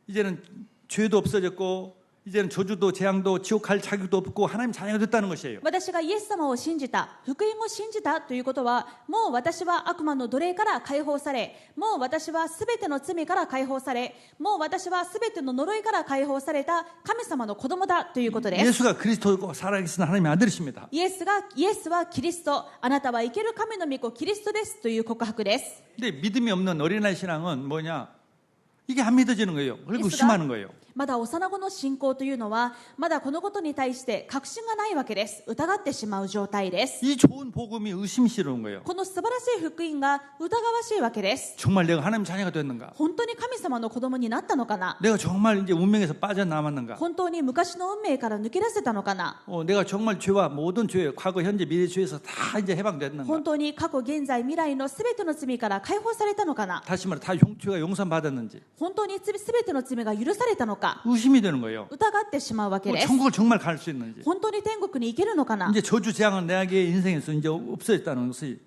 [SPEAKER 1] 이제는 죄도 없어졌고 이제는 저주도 재앙도 지옥 갈 자격도 없고 하나님 자녀가 됐다는 것이에요.
[SPEAKER 2] 私がイエス様を信じた、福音を信じたということは、もう私は悪魔の奴隷から解放され、もう私はすべての罪から解放され、もう私はすべての呪いから解放された神様の子供だということです。
[SPEAKER 1] 예수가 그리스도고 살아계신 하나님의 아들이십니다.
[SPEAKER 2] イエスはキリスト、あなたは生ける神の御子キリストですという告白です。
[SPEAKER 1] 근데 믿음이 없는 어린아이 신앙은 뭐냐? 이게 안 믿어지는 거예요. 그리고
[SPEAKER 2] 예수가
[SPEAKER 1] 의심하는 거예요.
[SPEAKER 2] まだ幼子の信仰というのはまだこのことに対して確信がないわけです。疑ってしまう状態です。
[SPEAKER 1] 이 좋은 복음이 의심스러운 거예요.
[SPEAKER 2] この素晴らしい福音が疑わしいわけです。
[SPEAKER 1] 정말 내가 하나님 자녀가 됐는가?
[SPEAKER 2] 本当に神様の子供になったのかな。
[SPEAKER 1] 내가 정말 이제 운명에서 빠져나왔는가?
[SPEAKER 2] 本当に昔の運命から抜け出せたのかな。
[SPEAKER 1] 내가 정말 죄와 모든 죄, 과거, 현재, 미래 죄에서 다 이제 해방됐는가?
[SPEAKER 2] 本当に過去現在未来のすべての罪から解放されたのかな。
[SPEAKER 1] 다시 말해 다 죄가 용서받았는지
[SPEAKER 2] 本当にすべての罪が許されたのか
[SPEAKER 1] 의심이 되는 거예요.
[SPEAKER 2] 疑ってしまうわけです。
[SPEAKER 1] 천국을 정말 갈 수 있는지.
[SPEAKER 2] 本当に天国に行けるのかな。
[SPEAKER 1] 이제 저주 재앙은 내게 인생에서 이제 없어졌다는 것이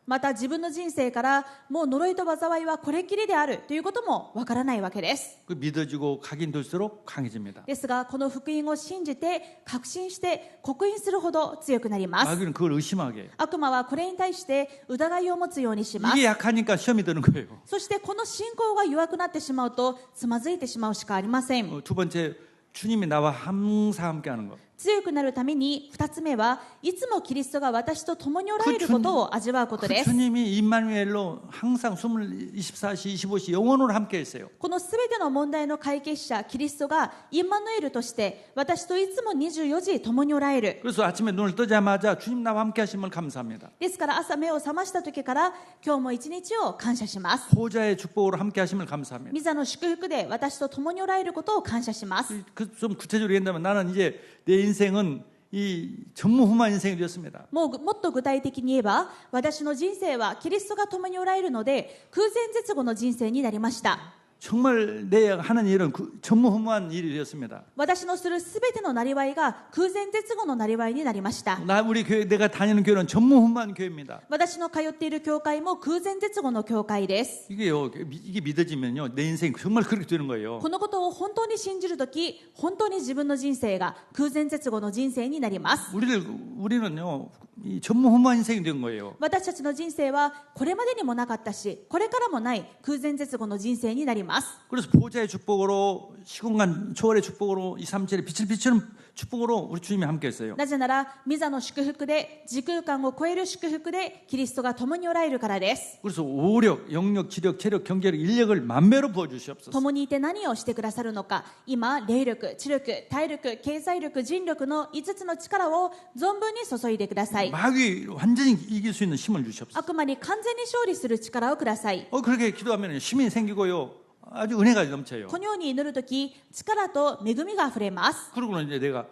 [SPEAKER 2] また自分の人生からもう呪いと災いはこれっきりであるということもわからないわけです。
[SPEAKER 1] 그 믿어지고 각인될수록 강해집니다.
[SPEAKER 2] ですがこの福音を信じて確信して刻印するほど強くなります。
[SPEAKER 1] 마귀는 그걸 의심하게 해요.
[SPEAKER 2] 悪魔はこれに対して疑いを持つようにします。
[SPEAKER 1] 이게 약하니까 시험이 드는 거예요.
[SPEAKER 2] そしてこの信仰が弱くなってしまうとつまずいてしまうしかありません。
[SPEAKER 1] 두 번째 주님이 나와 항상 함께하는 것.
[SPEAKER 2] 強くなるために2つ目はいつもキリストが私と共におられることを味わうことで
[SPEAKER 1] 그
[SPEAKER 2] す。
[SPEAKER 1] 주님이 임마누엘로 항상 24시 25시 영원으로 함께 했어요.
[SPEAKER 2] このすべての問題の解決者キリストがインマヌエルとして私といつも24時共におられる。
[SPEAKER 1] 그래서 아침에 눈을 뜨자마자 주님 나와 함께 하심을 감사합니다.
[SPEAKER 2] ですから朝目を覚ました時から今日も一日を感謝します。
[SPEAKER 1] 보좌의 축복으로 함께 하심을 감사합니다.
[SPEAKER 2] 御座の祝福で私と共におられることを感謝します。
[SPEAKER 1] 좀 구체적으로 얘기한다면 나는 이제 내 인생은 이 전무후무한 인생이 되었습니다.
[SPEAKER 2] もっと具体的に言えば私の人生はキリストが共におられるので空前絶後の人生になりました。
[SPEAKER 1] 정말 내 하는 일은 전무후무한 일이 되었습니다.
[SPEAKER 2] 私のするすべてのなりわいが空前絶後のなりわいになりました。
[SPEAKER 1] 우리 교회 내가 다니는 교회는 전무후무한 교회입니다.
[SPEAKER 2] 私の通っている教会も空前絶後の教会です。
[SPEAKER 1] 이게 믿어지면요 내 인생 정말 그렇게 되는 거예요.
[SPEAKER 2] このことを本当に信じるとき、本当に自分の人生が空前絶後の人生になります。
[SPEAKER 1] 우리는요 이 전무후무한 인생이 된 거예요.
[SPEAKER 2] 私たちの人生はこれまでにもなかったし、これからもない空前絶後の人生になります。
[SPEAKER 1] 그래서 보좌의 축복으로 시공간 초월의 축복으로 2, 3, 7의 빛을 비추는 축복으로 우리 주님이 함께했어요.
[SPEAKER 2] なぜなら、御座の祝福で、時空間を超える祝福で、キリストが共におられるからです。
[SPEAKER 1] 그래서 오력, 영력, 지력, 체력, 경제력, 인력을 만배로 부어주시옵소서.
[SPEAKER 2] 共にいて何をしてくださるのか、今、霊力、知力、体力、経済力、人力の5つの力を存分に注いでください。
[SPEAKER 1] 마귀 완전히 이길 수 있는 힘을 주시옵소서.
[SPEAKER 2] 悪魔に完全に勝利する力をください。
[SPEAKER 1] 그렇게 기도하면 힘이 생기고요. 아주 은혜가 넘쳐요.
[SPEAKER 2] このように祈るとき、力と恵みが溢れます。
[SPEAKER 1] 그러고는 이제 내가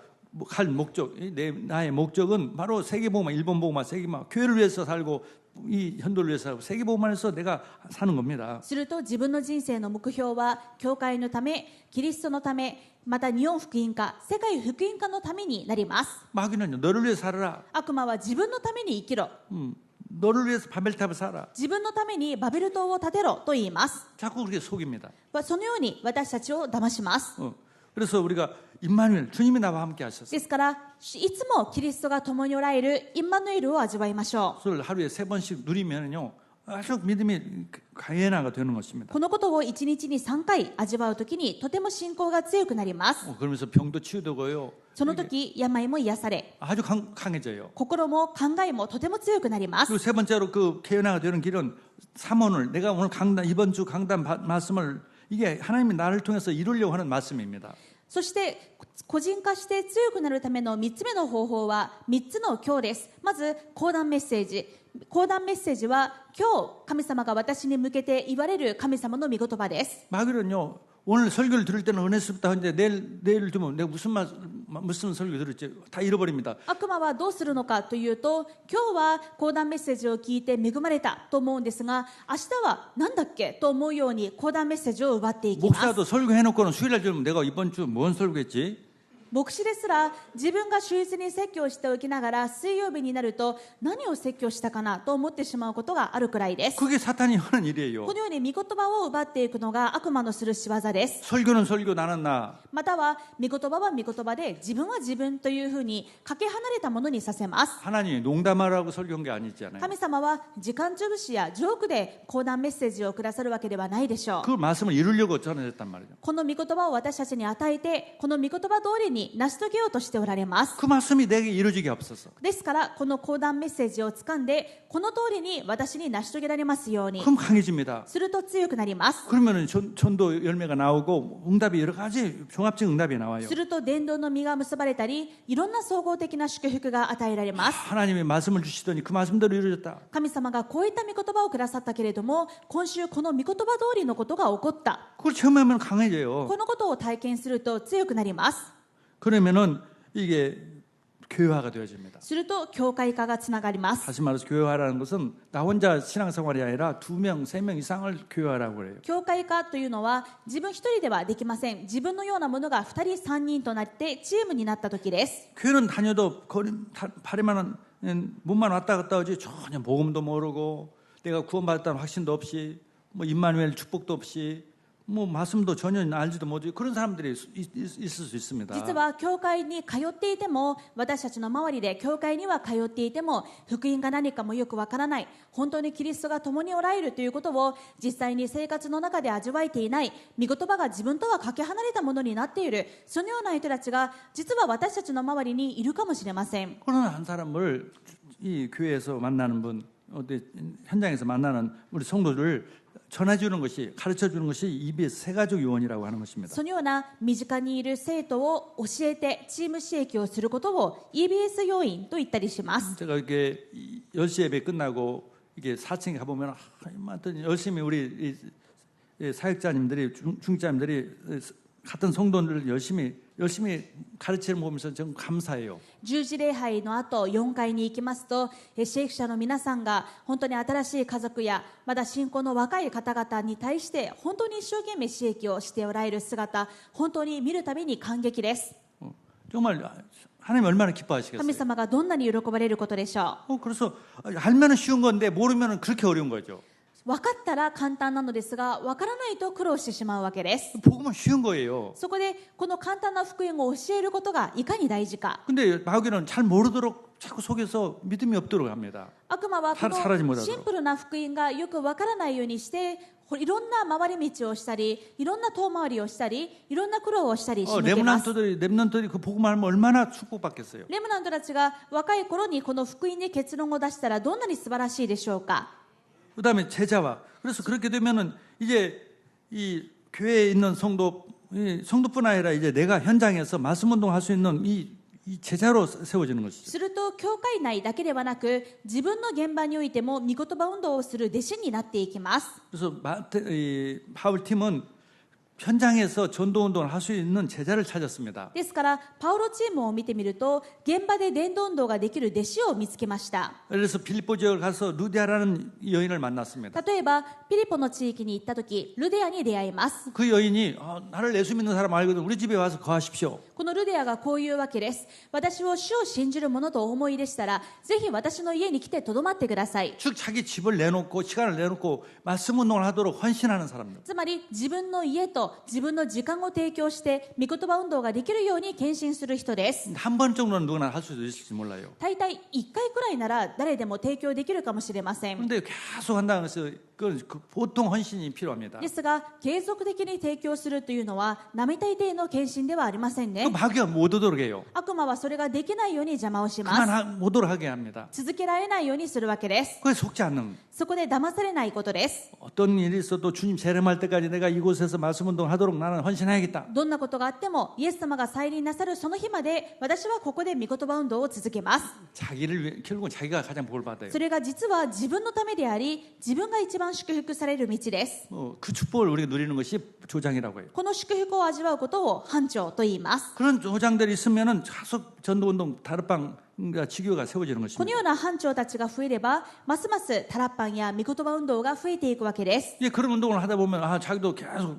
[SPEAKER 1] 할 목적, 나의 목적은 바로 세계복음화, 일본복음화, 세계복음화, 교회를 위해서 살고 이 현도를 위해서 살고 세계복음화에서 내가 사는 겁니다.
[SPEAKER 2] すると自分の人生の目標は教会のため、キリストのため、また日本福音化、世界福音化のためになります。
[SPEAKER 1] 마귀는요, 너를 위해서 살아라.
[SPEAKER 2] 悪魔は自分のために生きろ。
[SPEAKER 1] 너를 위해서 바벨탑을 살아.
[SPEAKER 2] 自分のためにバベル塔を建てろと言います。
[SPEAKER 1] 자꾸 그렇게 속입니다.
[SPEAKER 2] そのように私たちを騙します。
[SPEAKER 1] 그래서 우리가 임마누엘, 주님이 나와 함께 하셨어요.
[SPEAKER 2] ですからいつもキリストが共におられるインマヌエルを味わいましょう。
[SPEAKER 1] 그걸 하루에 3번씩 누리면요 아주 믿음이 강해나가 되는 것입니다.
[SPEAKER 2] このことを1日に3回味わうときにとても信仰が強くなります。
[SPEAKER 1] 그러면서 병도 치유되고요.
[SPEAKER 2] その時病も癒され
[SPEAKER 1] 아주 강해져요.
[SPEAKER 2] 心も考えもとても強くなります。
[SPEAKER 1] 그리고 세 번째로 그 개연화가 되는 길은 삼원을 내가 오늘 강단 이번 주 강단 말씀을 이게 하나님이 나를 통해서 이루려고 하는 말씀입니다.
[SPEAKER 2] そして個人化して強くなるための3つ目の方法は3つの今日です。まず講談メッセージ。講談メッセージは今日神様が私に向けて言われる神様の御言葉です。
[SPEAKER 1] 마귀는요 오늘 설교를 들을 때는 은혜스럽다 하는데 내일 들으면 내가 무슨 설교 들을지 다 잃어버립니다.
[SPEAKER 2] 悪魔はどうするのかというと、今日は講談メッセージを聞いて恵まれたと思うんですが、明日は何だっけと思うように講談メッセージを奪っていきます。
[SPEAKER 1] 목사도 설교해놓고는 수요일날 들으면 내가 이번 주 뭔 설교했지?
[SPEAKER 2] 牧師ですら自分が週日に説教しておきながら水曜日になると何を説教したかなと思ってしまうことがあるくらいです。
[SPEAKER 1] 그게 사탄이 하는 일이에요.
[SPEAKER 2] このように御言葉を奪っていくのが悪魔のする仕業です。
[SPEAKER 1] 설교는 설교 나는 나.
[SPEAKER 2] または御言葉は御言葉で自分は自分というふうにかけ離れたものにさせます。
[SPEAKER 1] 하나님이 농담하라고 설교한 게 아니잖아요.
[SPEAKER 2] 神様は時間潰しやジョークで講談メッセージをくださるわけではないでしょう。
[SPEAKER 1] 그 말씀을 이루려고 전해졌단 말이죠.
[SPEAKER 2] この御言葉を私たちに与えて、この御言葉通りに成し遂げようとしておられます。
[SPEAKER 1] 그 말씀이 내게 이루어지게 없어서.
[SPEAKER 2] ですからこの講談メッセージを掴んで、この通りに私に成し遂げられますように
[SPEAKER 1] 그럼 강해집니다.
[SPEAKER 2] すると強くなります。
[SPEAKER 1] 그러면은 전도 열매가 나오고 응답이 여러 가지 종합적 응답이 나와요.
[SPEAKER 2] すると伝道の実が結ばれたり、いろんな総合的な祝福が与えられます。
[SPEAKER 1] 하나님이 말씀을 주시더니 그 말씀대로 이루어졌다.
[SPEAKER 2] 神様がこういった御言葉をくださったけれども、今週この御言葉通りのことが起こった。
[SPEAKER 1] 그걸 체험하면 강해져요.
[SPEAKER 2] このことを体験すると強くなります。
[SPEAKER 1] 그러면은 이게 교회화가 되어집니다.
[SPEAKER 2] すると教会化がつながります。
[SPEAKER 1] 다시 말해서 교회화라는 것은 나 혼자 신앙생활이 아니라 2명, 3명 이상을 교회화라고 그래요.
[SPEAKER 2] 教会化というのは自分一人ではできません。自分のようなものが2人3人となってチームになった時です。
[SPEAKER 1] 교회는 다녀도 파리만 몸만 왔다 갔다 하지 전혀 복음도 모르고 내가 구원받았다는 확신도 없이 뭐 임마누엘 축복도 없이 뭐 말씀도 전혀 알지도 못하고 그런 사람들이 있을 수 있습니다.
[SPEAKER 2] 実は教会に通っていても、私たちの周りで教会には通っていても福音が何かもよくわからない、本当にキリストが共におられるということを実際に生活の中で味わえていない、御言葉が自分とはかけ離れたものになっている、そのような人たちが実は私たちの周りにいるかもしれません。
[SPEAKER 1] 그런 한 사람을 이 교회에서 만나는 분, 어디 현장에서 만나는 우리 성도를 전해주는 것이, 가르쳐주는 것이 EBS 세가족 요원이라고 하는 것입니다.
[SPEAKER 2] そのような身近にいる生徒を教えてチーム刺激をすることを EBS 要員と言ったりします。
[SPEAKER 1] 제가 이렇게 10시 예배 끝나고 이게 4층에 가보면 열심히 우리 사역자님들이 중자님들이 같은 성도들을 열심히 가르치는 거 보면서 좀 감사해요.
[SPEAKER 2] 10時礼拝の後4階に行きますと、シェイク者の皆さんが本当に新しい家族やまだ信仰の若い方々に対して本当に一生懸命刺激をしておられる姿、本当に見るたびに感激です。
[SPEAKER 1] 정말 하나님 얼마나
[SPEAKER 2] 神
[SPEAKER 1] 기뻐하시겠어요.
[SPEAKER 2] 様がどんなに喜ばれることでしょう。
[SPEAKER 1] 그래서 알면은 쉬운 건데 모르면은 그렇게 어려운 거죠.
[SPEAKER 2] 分かったら簡単なのですが、分からないと苦労してしまうわけです。
[SPEAKER 1] 복음은 쉬운 거예요.
[SPEAKER 2] そこでこの簡単な福音を教えることがいかに大事か。
[SPEAKER 1] 근데 마귀는 잘 모르도록 자꾸 속여서 믿음이 없도록 합니다.
[SPEAKER 2] 悪魔はこ
[SPEAKER 1] 사라지
[SPEAKER 2] の
[SPEAKER 1] 못하도록
[SPEAKER 2] シンプルな福音がよく分からないようにして、いろんな回り道をしたり、いろんな遠回りをしたり、いろんな苦労をしたりし抜けます。
[SPEAKER 1] 렘넌트들이 그 복음을 알면 얼마나 축복받겠어요.
[SPEAKER 2] レムナントたちが若い頃にこの福音に結論を出したらどんなに素晴らしいでしょうか。
[SPEAKER 1] 그다음에 제자와 그래서 그렇게 되면은 이제 이 교회에 있는 성도뿐 아니라 이제 내가 현장에서 말씀 운동할 수 있는 이 제자로 세워지는 것이죠.
[SPEAKER 2] すると教会内だけではなく、自分の現場においても御言葉運動をする弟子になっていきます。
[SPEAKER 1] 그래서 파울 팀은 현장에서 전도 운동을 할 수 있는 제자를 찾았습니다.
[SPEAKER 2] ですからパウロチームを見てみると、現場で伝道運動ができる弟子を見つけました。
[SPEAKER 1] 그래서 빌립보 지역을 가서 루디아라는 여인을 만났습니다.
[SPEAKER 2] 例えばピリポの地域に行った時、ルデアに出会います。
[SPEAKER 1] 그 여인이 나를 예수 믿는 사람 알거든 우리 집에 와서 거하십시오.
[SPEAKER 2] このルデアがこういうわけです。私を主を信じる者とお思いでしたら、ぜひ私の家に来てとどまってください。
[SPEAKER 1] 즉 자기 집을 내놓고 시간을 내놓고 말씀 운동을 하도록 헌신하는 사람들.
[SPEAKER 2] つまり自分の家と自分の時間を提供して御言葉運動ができるように献身する人です。
[SPEAKER 1] 한 번 정도는 누구나 할 수도 있을지 몰라요.
[SPEAKER 2] 大体1回くらいなら誰でも提供できるかもしれません。
[SPEAKER 1] 그런데 계속 한다고 해서 그 보통 헌신이 필요합니다.
[SPEAKER 2] ですが継続的に提供するというのは並大抵の献身ではありません
[SPEAKER 1] 그
[SPEAKER 2] ね。
[SPEAKER 1] 마귀가 못 오도록 해요.
[SPEAKER 2] 悪魔はそれができないように邪魔をします。
[SPEAKER 1] 못 오도록 하게 합니다.
[SPEAKER 2] 続けられないようにするわけです。
[SPEAKER 1] 그게 속지 않는
[SPEAKER 2] そこで騙されないことです。
[SPEAKER 1] 어떤 일이 있어도 주님 재림할 때까지 내가 이곳에서 말씀 운동을 하도록 나는 헌신해야겠다.
[SPEAKER 2] どんなことがあってもイエス様が再臨なさるその日まで私はここで御言葉運動を続けます。
[SPEAKER 1] 결국은 자기가 가장 복을 받아요.
[SPEAKER 2] それが実は自分のためであり、自分が一番祝福される道です。
[SPEAKER 1] 그 축복을 우리가 누리는 것이 조장이라고 해요.
[SPEAKER 2] この祝福を味わうことを班長と言います。
[SPEAKER 1] 그런 조장들이 있으면은 계속 전도운동 다르방 지교가 세워지는
[SPEAKER 2] この
[SPEAKER 1] 것입니다.
[SPEAKER 2] ような班長たちが増えれば、ますますタラッパンや御言葉運動が増えていくわけです。
[SPEAKER 1] 이제 그런 운동을 하다 보면 자기도 계속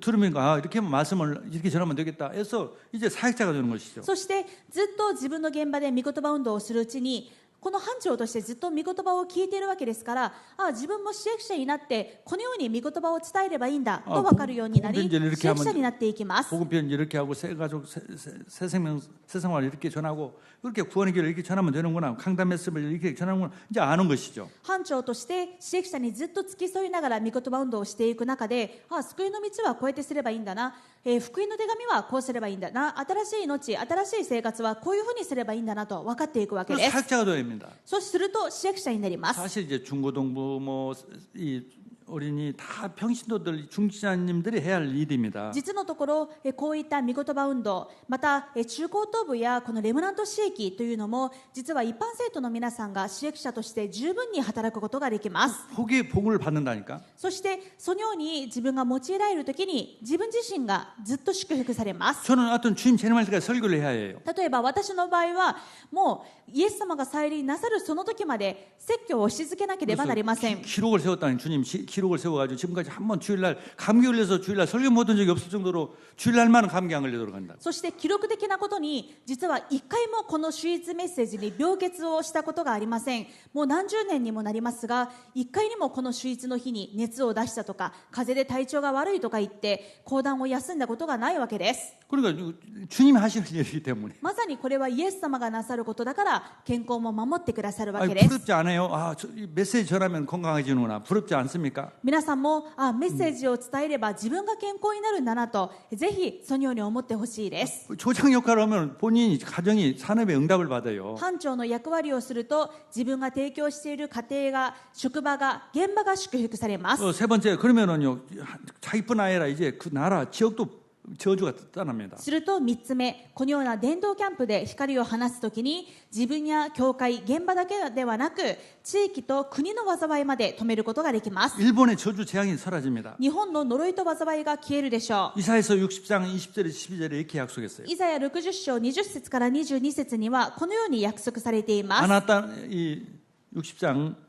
[SPEAKER 1] 들으니까 이렇게 하면 말씀을 이렇게 전하면 되겠다 해서 이제 사역자가 되는 것이죠.
[SPEAKER 2] そしてずっと自分の現場で御言葉運動をするうちに、この班長としてずっと御言葉を聞いているわけですから、自分も使役者になってこのように御言葉を伝えればいいんだと分かるようになり、使役者になっていきます。
[SPEAKER 1] 복음 편지 이렇게 하고 새 가족 새 생명 새 생활 이렇게 전하고 그렇게 구원의 길을 이렇게 전하면 되는구나. 강단 말씀을 이렇게 전하는구나. 이제 아는 것이죠.
[SPEAKER 2] 班長として使役者にずっと付き添いながら御言葉運動をしていく中で、救いの道はこうやってすればいいんだな、福音の手紙はこうすればいいんだな、新しい命、新しい生活はこういうふうにすればいいんだなと分かっていくわけです。
[SPEAKER 1] 사역자가 되어야 됩니다.
[SPEAKER 2] そうすると使役者になります。
[SPEAKER 1] 사실 이제 중고등부 뭐 이 어린이 다 평신도들 중지자님들이 해야 할 일입니다.
[SPEAKER 2] 実のところ、こういった御言葉運動、また中高等部やこのレムナント地域というのも、実は一般生徒の皆さんが使役者として十分に働くことができます。
[SPEAKER 1] 복의 복을 받는다니까.
[SPEAKER 2] そしてそのように自分が用いられるときに自分自身がずっと祝福されます。
[SPEAKER 1] 저는 어떤 주님 재림할 때까지 설교를 해야 해요.
[SPEAKER 2] 例えば私の場合はもうイエス様が再臨なさるその時まで説教をし続けなければなりません。
[SPEAKER 1] 기록을 세웠다니 주님 기록을 세워가지고 지금까지 한 번 주일날 감기 걸려서 주일날 설교 못 한 적이 없을 정도로 주일날만은 감기 안 걸리도록 한다.
[SPEAKER 2] そして記録的なことに実は一回もこの手術メッセージに病欠をしたことがありません。もう何十年にもなりますが、一回にもこの手術の日に熱を出したとか風邪で体調が悪いとか言って講談を休んだことがないわけです。
[SPEAKER 1] 그러니까 주님이 하시는 일이기 때문에.
[SPEAKER 2] まさにこれはイエス様がなさることだから健康も守ってくださるわけです。
[SPEAKER 1] 부럽지 않아요? 이 메시지 전하면 건강해지는구나. 부럽지 않습니까?
[SPEAKER 2] 皆さんもメッセージを伝えれば自分が健康になるんだなと、ぜひそのように思ってほしいです。
[SPEAKER 1] 조장 역할을 하면 본인이 가정이 산업에 응답을 받아요.
[SPEAKER 2] 班長の役割をすると自分が提供している家庭が、職場が、現場が祝福されます。
[SPEAKER 1] 세 번째 그러면은요 자기뿐 아니라 이제 그 나라 지역도 저주가 떠납니다.
[SPEAKER 2] すると3つ目、このような伝道キャンプで光を放つときに自分や教会、現場だけではなく地域と国の災いまで止めることができます。
[SPEAKER 1] 일본의 저주 재앙이 사라집니다.
[SPEAKER 2] 日本の呪いと災いが消えるでしょう。
[SPEAKER 1] 이사야서 60장 20절에 12절에 이렇게 약속했어요.
[SPEAKER 2] イザヤ60章20節から22節にはこのように約束されています。
[SPEAKER 1] 아나타 이 60장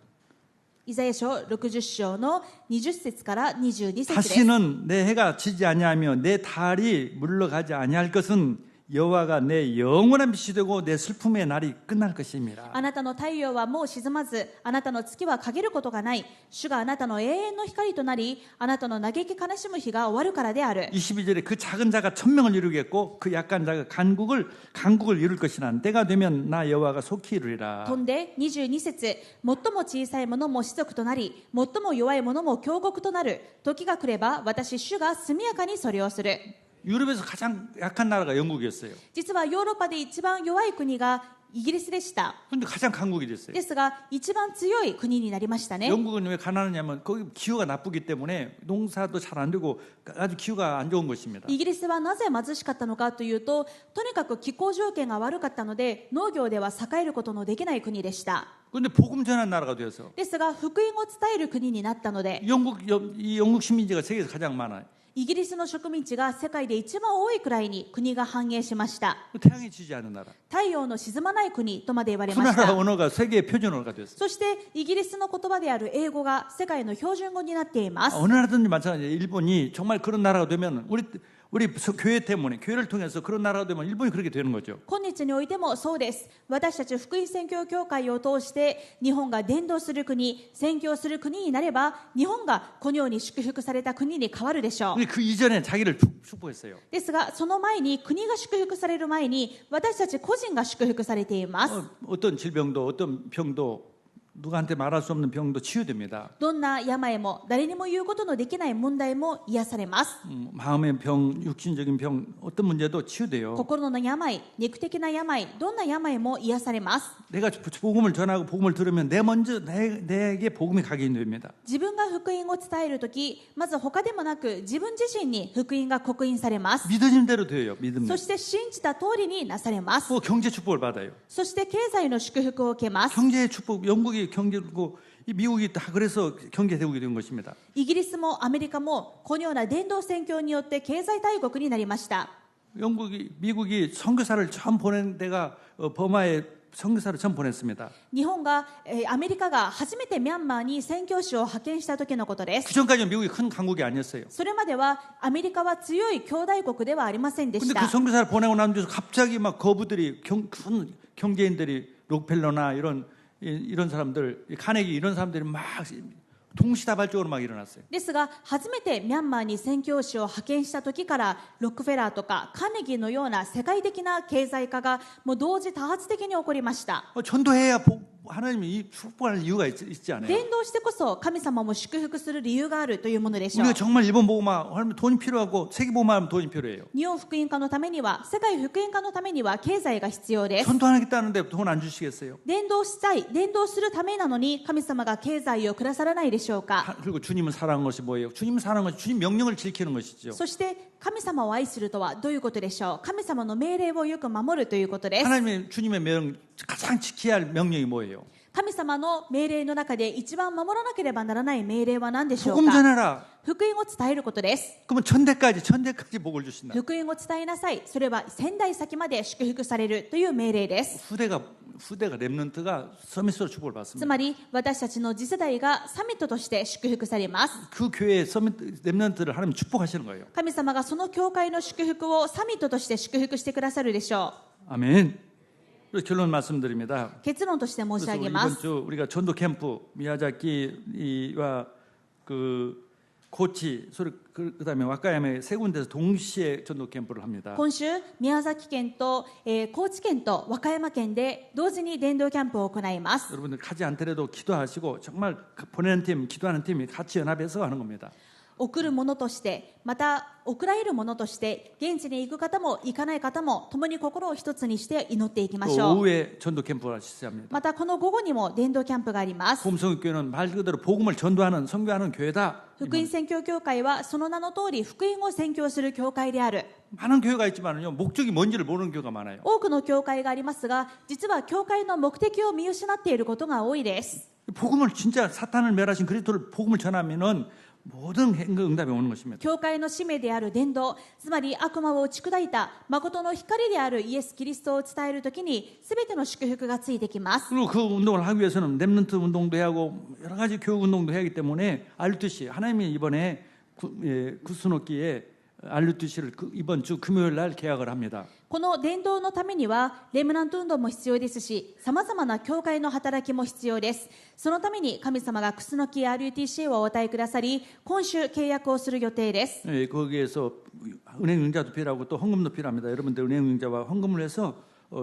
[SPEAKER 2] イザヤ書60章の20節から22節です。
[SPEAKER 1] 다시는 내 해가 지지 아니하며 내 달이 물러가지 아니할 것은 여호와가 내 영원한 빛이 되고 내 슬픔의 날이 끝날 것입니다.
[SPEAKER 2] あなたの太陽はもう沈まず、あなたの月は陰ることがない。主があなたの永遠の光となり、あなたの嘆き悲しむ日が終わるからである。
[SPEAKER 1] 22절에 그 작은 자가 1000명을 이루겠고 그 약한 자가 강국을 이룰 것이라. 때가 되면 나 여호와가 속히 이루리라.
[SPEAKER 2] 飛んで22節、最も小さい者も子族となり、最も弱い者も強国となる。時が来れば私主が速やかにそれをする。
[SPEAKER 1] 유럽에서 가장 약한 나라가 영국이었어요.
[SPEAKER 2] 実はヨーロッパで一番弱い国がイギリスでした。
[SPEAKER 1] 그런데 가장 강국이 됐어요.
[SPEAKER 2] ですが一番強い国になりましたね。
[SPEAKER 1] 영국은 왜 가난하냐면 거기 기후가 나쁘기 때문에 농사도 잘 안 되고 아주 기후가 안 좋은 것입니다.
[SPEAKER 2] イギリスはなぜ貧しかったのかというと、とにかく気候条件が悪かったので農業では栄えることのできない国でした。
[SPEAKER 1] 그런데 복음 전하는 나라가 되어서
[SPEAKER 2] ですが福音を伝える国になったので、
[SPEAKER 1] 영국 식민지가 세계에서 가장 많아요.
[SPEAKER 2] イギリスの植民地が世界で一番多いくらいに国が繁栄しました。
[SPEAKER 1] 태양이 지지 않는 나라.
[SPEAKER 2] 太陽の沈まない国とまで言われ
[SPEAKER 1] 그
[SPEAKER 2] まし
[SPEAKER 1] 나라
[SPEAKER 2] た。
[SPEAKER 1] 언어가 세계의 표준 언어가 됐어요.
[SPEAKER 2] そしてイギリスの言葉である英語が世界の標準語になっています。
[SPEAKER 1] 어느 나라든지 마찬가지예요. 일본이 정말 그런 나라가 되면 우리 교회 때문에 교회를 통해서 그런 나라가 되면 일본이 그렇게 되는 거죠.
[SPEAKER 2] 今日においてもそうです。私たち福音宣教協会を通して日本が伝道する国、宣教する国になれば日本がこのように祝福された国に変わるでしょう。
[SPEAKER 1] 근데 그 이전에 자기를 축복했어요.
[SPEAKER 2] ですがその前に、国が祝福される前に私たち個人が祝福されています。
[SPEAKER 1] 어떤 질병도 어떤 병도 누구한테 말할 수 없는 병도 치유됩니다.
[SPEAKER 2] どんな病も誰にも言うことのできない問題も癒されます。
[SPEAKER 1] 마음의 병, 육신적인 병 어떤 문제도 치유돼요.
[SPEAKER 2] 心の病、肉的な病、どんな病も癒されます。
[SPEAKER 1] 내가 복음을 전하고 복음을 들으면 내게 복음이 각인됩니다.
[SPEAKER 2] 自分が福音を伝えるとき、まず他でもなく自分自身に福音が刻印されます。
[SPEAKER 1] 믿어진 대로 돼요. 믿음.
[SPEAKER 2] そして信じた通りになされます。
[SPEAKER 1] 또 경제 축복을 받아요.
[SPEAKER 2] そして経済の祝福を受けます。
[SPEAKER 1] 경제의 축복, 영국이 경제고 미국이 다 그래서 경제대국이 된 것입니다.
[SPEAKER 2] イギリスもアメリカもこのような伝道宣教によって経済大国になりました。
[SPEAKER 1] 미국이 선교사를 처음 보낸 데가 버마에 선교사를 처음 보냈습니다.
[SPEAKER 2] 日本が、アメリカが初めてミャンマーに宣教師を派遣した時のことです。
[SPEAKER 1] 그 전까지는 미국이 큰 강국이 아니었어요.
[SPEAKER 2] それまではアメリカは強い兄弟国ではありませんで
[SPEAKER 1] 근데
[SPEAKER 2] し
[SPEAKER 1] 그
[SPEAKER 2] た。
[SPEAKER 1] 선교사를 보내고 난 뒤에 갑자기 막 거부들이 큰 경제인들이 록펠러나 이런 이런 사람들, 카네기 이런 사람들이 막 동시다발적으로 막 일어났어요.
[SPEAKER 2] ですが初めてミャンマーに宣教師を派遣した時からロックフェラーとかカーネギーのような世界的な経済化がもう同時多発的に起こりました。
[SPEAKER 1] 전도해야 하나님이 축복할 이유가 있지 않아요?
[SPEAKER 2] 伝道してこそ神様も祝福する理由があるというものでしょう。
[SPEAKER 1] 우리가 정말 일본 복음화 하면 돈이 필요하고 세계 복음화 하면 돈이 필요해요.
[SPEAKER 2] 日本福音化のためには世界福音化のためには経済が必要です。
[SPEAKER 1] 전도하겠다는데 돈 안 주시겠어요?
[SPEAKER 2] 伝道したい伝道するためなのに神様が経済をくださらないでしょうか。
[SPEAKER 1] 그리고 주님을 사랑하는 것이 뭐예요? 주님을 사랑하는 것이 주님 명령을 지키는 것이죠.
[SPEAKER 2] そして神様を愛するとはどういうことでしょう。神様の命令をよく守るということです。
[SPEAKER 1] 하나님의 주님의 명 가장 지켜야 할 명령이 뭐예요?
[SPEAKER 2] 神様の命令の中で一番守らなければならない命令は何でしょう
[SPEAKER 1] 복음
[SPEAKER 2] か。
[SPEAKER 1] 전해라.
[SPEAKER 2] 福音を伝えることです。
[SPEAKER 1] 그러면 천대까지 복을 주신다.
[SPEAKER 2] 福音を伝えなさい。それは千代先まで祝福されるという命令です。
[SPEAKER 1] 후대가 렘넌트가 서밋으로 축복을
[SPEAKER 2] つ
[SPEAKER 1] 받습니다.
[SPEAKER 2] まり私たちの次世代がサミットとして祝福されます。
[SPEAKER 1] 그 교회의 서밋 렘넌트를 하나님 축복하시는 거예요.
[SPEAKER 2] 神様がその教会の祝福をサミットとして祝福してくださるでしょ
[SPEAKER 1] 아멘. 그래서 결론 말씀드립니다.
[SPEAKER 2] う。結論として申し
[SPEAKER 1] 그래서
[SPEAKER 2] 上げ
[SPEAKER 1] 이번
[SPEAKER 2] ます。
[SPEAKER 1] 주 우리가 전도 캠프 미야자키와 그 고치, 그다음에 와카야마에 세 군데서 동시에 전도 캠프를 합니다.
[SPEAKER 2] 今週宮崎県と、高知県と和歌山県で同時に伝道キャンプを行います。
[SPEAKER 1] 여러분들 가지 않더라도 기도하시고 정말 보내는 팀, 기도하는 팀이 같이 연합해서 하는 겁니다.
[SPEAKER 2] 送るものとしてまた送られるものとして現地に行く方も行かない方も共に心を一つにして祈っていきま
[SPEAKER 1] 또
[SPEAKER 2] しょう。
[SPEAKER 1] 오후에 전도 캠프가 실시합니다.
[SPEAKER 2] またこの午後にも伝道キャンプがあります。
[SPEAKER 1] 봄성교회는 말 그대로 복음을 전도하는 선교하는 교회다.
[SPEAKER 2] 福音宣教協会はその名の通り福音を宣教する教会である。
[SPEAKER 1] 많은 교회가 있지만요 목적이 뭔지를 모르는 교회가 많아요.
[SPEAKER 2] 多くの教会がありますが実は教会の目的を見失っていることが多いです。
[SPEAKER 1] 복음을 진짜 사탄을 멸하신 그리스도를 복음을 전하면은 모든 응답이 오는 것입니다.
[SPEAKER 2] 教会の使命である伝道、つまり悪魔を打ち砕いた誠の光であるイエス・キリストを伝えるときに全ての祝福がついてきます。
[SPEAKER 1] 그리고 그 운동을 하기 위해서는 렘넌트 운동도 해야 하고 여러 가지 교육 운동도 해야 하기 때문에 알루트시 하나님이 이번에 구스노키에 알루트시를 이번 주 금요일 날 계약을 합니다.
[SPEAKER 2] この伝道のためにはレムナント運動も必要ですし、さまざまな教会の働きも必要です。そのために神様がクスノキ RUTC をお与えくださり、今週契約をする予定です。
[SPEAKER 1] 거기에서 은행 융자도 필요하고 또 헌금도 필요합니다. 여러분들 은행 융자와 헌금을 해서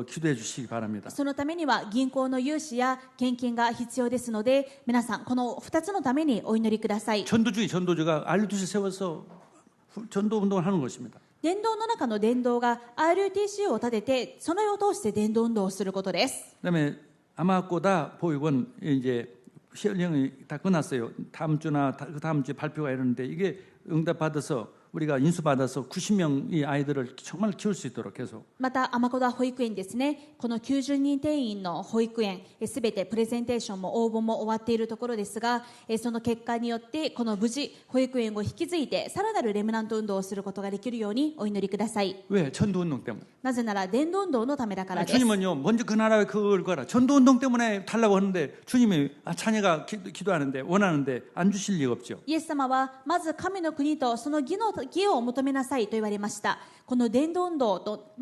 [SPEAKER 1] 기도해 주시기 바랍니다.
[SPEAKER 2] そのためには銀行の融資や献金が必要ですので、皆さんこの2つのためにお祈りください。
[SPEAKER 1] 전도주가 알루트시 세워서 전도 운동을 하는 것입니다.
[SPEAKER 2] 伝道の中の伝道が RUTC を立ててその世を通して伝道運動をすることです。
[SPEAKER 1] 그다음에 아마꼬다 보육은 이제 시행령이 다 끝났어요. 다음 주나 그 다음 주에 발표가 이러는데 이게 응답 받아서 우리가 인수 받아서 90명의 아이들을 정말 키울 수 있도록 계속.
[SPEAKER 2] また天子田保育園ですね。この90人定員の保育園すべてプレゼンテーションも応募も終わっているところですが、その結果によってこの無事保育園を引き継いでさらなるレムナント運動をすることができるようにお祈りください。
[SPEAKER 1] 왜? 전도 운동 때문에.
[SPEAKER 2] なぜなら伝道運動のためだからです。
[SPEAKER 1] 주님은요 먼저 그 나라에 그걸 거라. 전도 운동 때문에 달라고 하는데 주님이 자녀가 기도하는데 원하는데 안 주실 리가 없죠.
[SPEAKER 2] イエス様はまず神の国とその義を求めなさいと言われました。この伝道運動と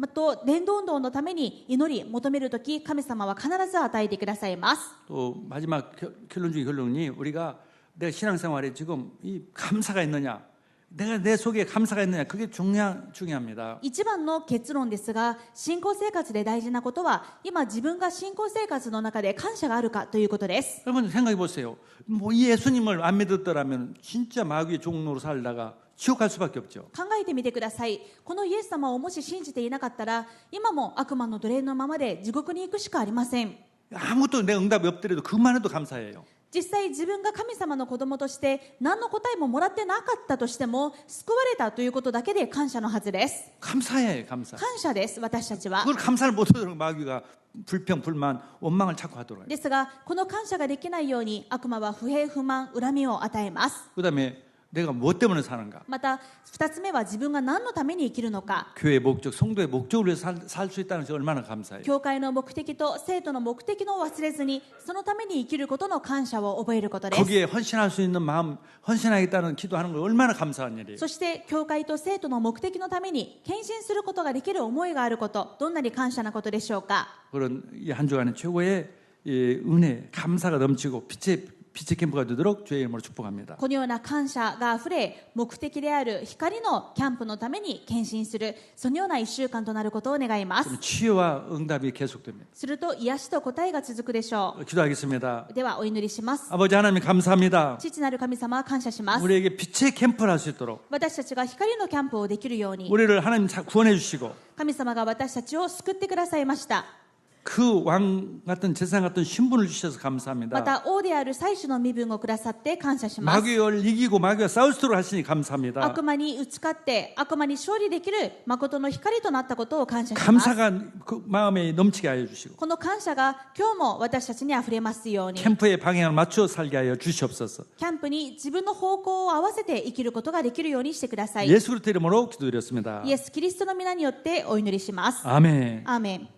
[SPEAKER 2] 伝道運動のために祈り求めるとき神様は必ず与えてくださいます。
[SPEAKER 1] 또 마지막 결론 중의 결론이 우리가 내 신앙생활에 지금 이 감사가 있느냐, 내가 내 속에 감사가 있느냐, 그게 중요합니다.
[SPEAKER 2] 一番の結論ですが、信仰生活で大事なことは今自分が信仰生活の中で感謝があるかということです。
[SPEAKER 1] 여러분 생각해 보세요. 뭐 이 예수님을 안 믿었더라면 진짜 마귀의 종로로 살다가 지옥 갈 수밖에 없죠.
[SPEAKER 2] 考えてみてください。このイエス様をもし信じていなかったら今も悪魔の奴隷のままで地獄に行くしかありません。
[SPEAKER 1] 아무것도 내 응답이 없더라도 그만 해도 감사해요.
[SPEAKER 2] 実際自分が神様の子供として何の答えももらってなかったとしても救われたということだけで感謝のはずです。
[SPEAKER 1] 감사해, 감사.
[SPEAKER 2] 感謝です。私たちは
[SPEAKER 1] 그걸 감사를 못하도록 마귀가 불평, 불만, 원망을 자꾸 하도록 해요.
[SPEAKER 2] ですがこの感謝ができないように悪魔は不平不満恨みを与えます。
[SPEAKER 1] 그다음에 내가 무엇 때문에 사는가?
[SPEAKER 2] また2つ目は自分が何のために生きるのか。
[SPEAKER 1] 교회의 목적, 성도의 목적을 위해서 살 수 있다는 것이 얼마나 감사해요.
[SPEAKER 2] 教会の目的と生徒の目的の忘れずにそのために生きることの感謝を覚えることです。
[SPEAKER 1] 거기에 헌신할 수 있는 마음, 헌신하겠다는 기도하는 거 얼마나 감사한 일이에요.
[SPEAKER 2] そして教会と生徒の目的のために献身することができる思いがあること、どんなに感謝なことでしょうか。
[SPEAKER 1] 그런 이 한 주간의 최고의 은혜, 감사가 넘치고 빛의 캠프가 되도록 주의 이름으로 축복합니다.
[SPEAKER 2] このような感謝があふれ、目的である光のキャンプのために献身する、そのような1週間となることを願います。
[SPEAKER 1] 치유와 응답이 계속됩니다.
[SPEAKER 2] すると癒しと答えが続くでしょ
[SPEAKER 1] 기도하겠습니다.
[SPEAKER 2] う。ではお祈りします。
[SPEAKER 1] 아버지 하나님 감사합니다.
[SPEAKER 2] 父なる神様は感謝します。
[SPEAKER 1] 우리에게 빛의 캠프를 할 수 있도록
[SPEAKER 2] 私たちが光のキャンプをできるように、
[SPEAKER 1] 우리를 하나님 구원해 주시고
[SPEAKER 2] 神様が私たちを救ってくださいました。
[SPEAKER 1] 그 왕 같은 제사장 같은 신분을 주셔서
[SPEAKER 2] ま
[SPEAKER 1] 감사합니다.
[SPEAKER 2] た王である祭司の身分をくださって感謝します。
[SPEAKER 1] 마귀를 이기고 마귀와 싸울 수 있도록 하시니 감사합니다.
[SPEAKER 2] 悪魔に打ち勝って悪魔に勝利できる誠の光となったことを感謝します。
[SPEAKER 1] 감사가 그 마음에 넘치게 하여 주시고
[SPEAKER 2] この感謝が今日も私たちにあふれますように、
[SPEAKER 1] 캠프의 방향을 맞추어 살게 하여 주시옵소서.
[SPEAKER 2] キャンプに自分の方向を合わせて生きることができるようにしてください。
[SPEAKER 1] 예수 그리스도 이름으로 기도드렸습니다.
[SPEAKER 2] イエス・キリストの皆によってお祈りします。
[SPEAKER 1] 아멘.
[SPEAKER 2] アーメン。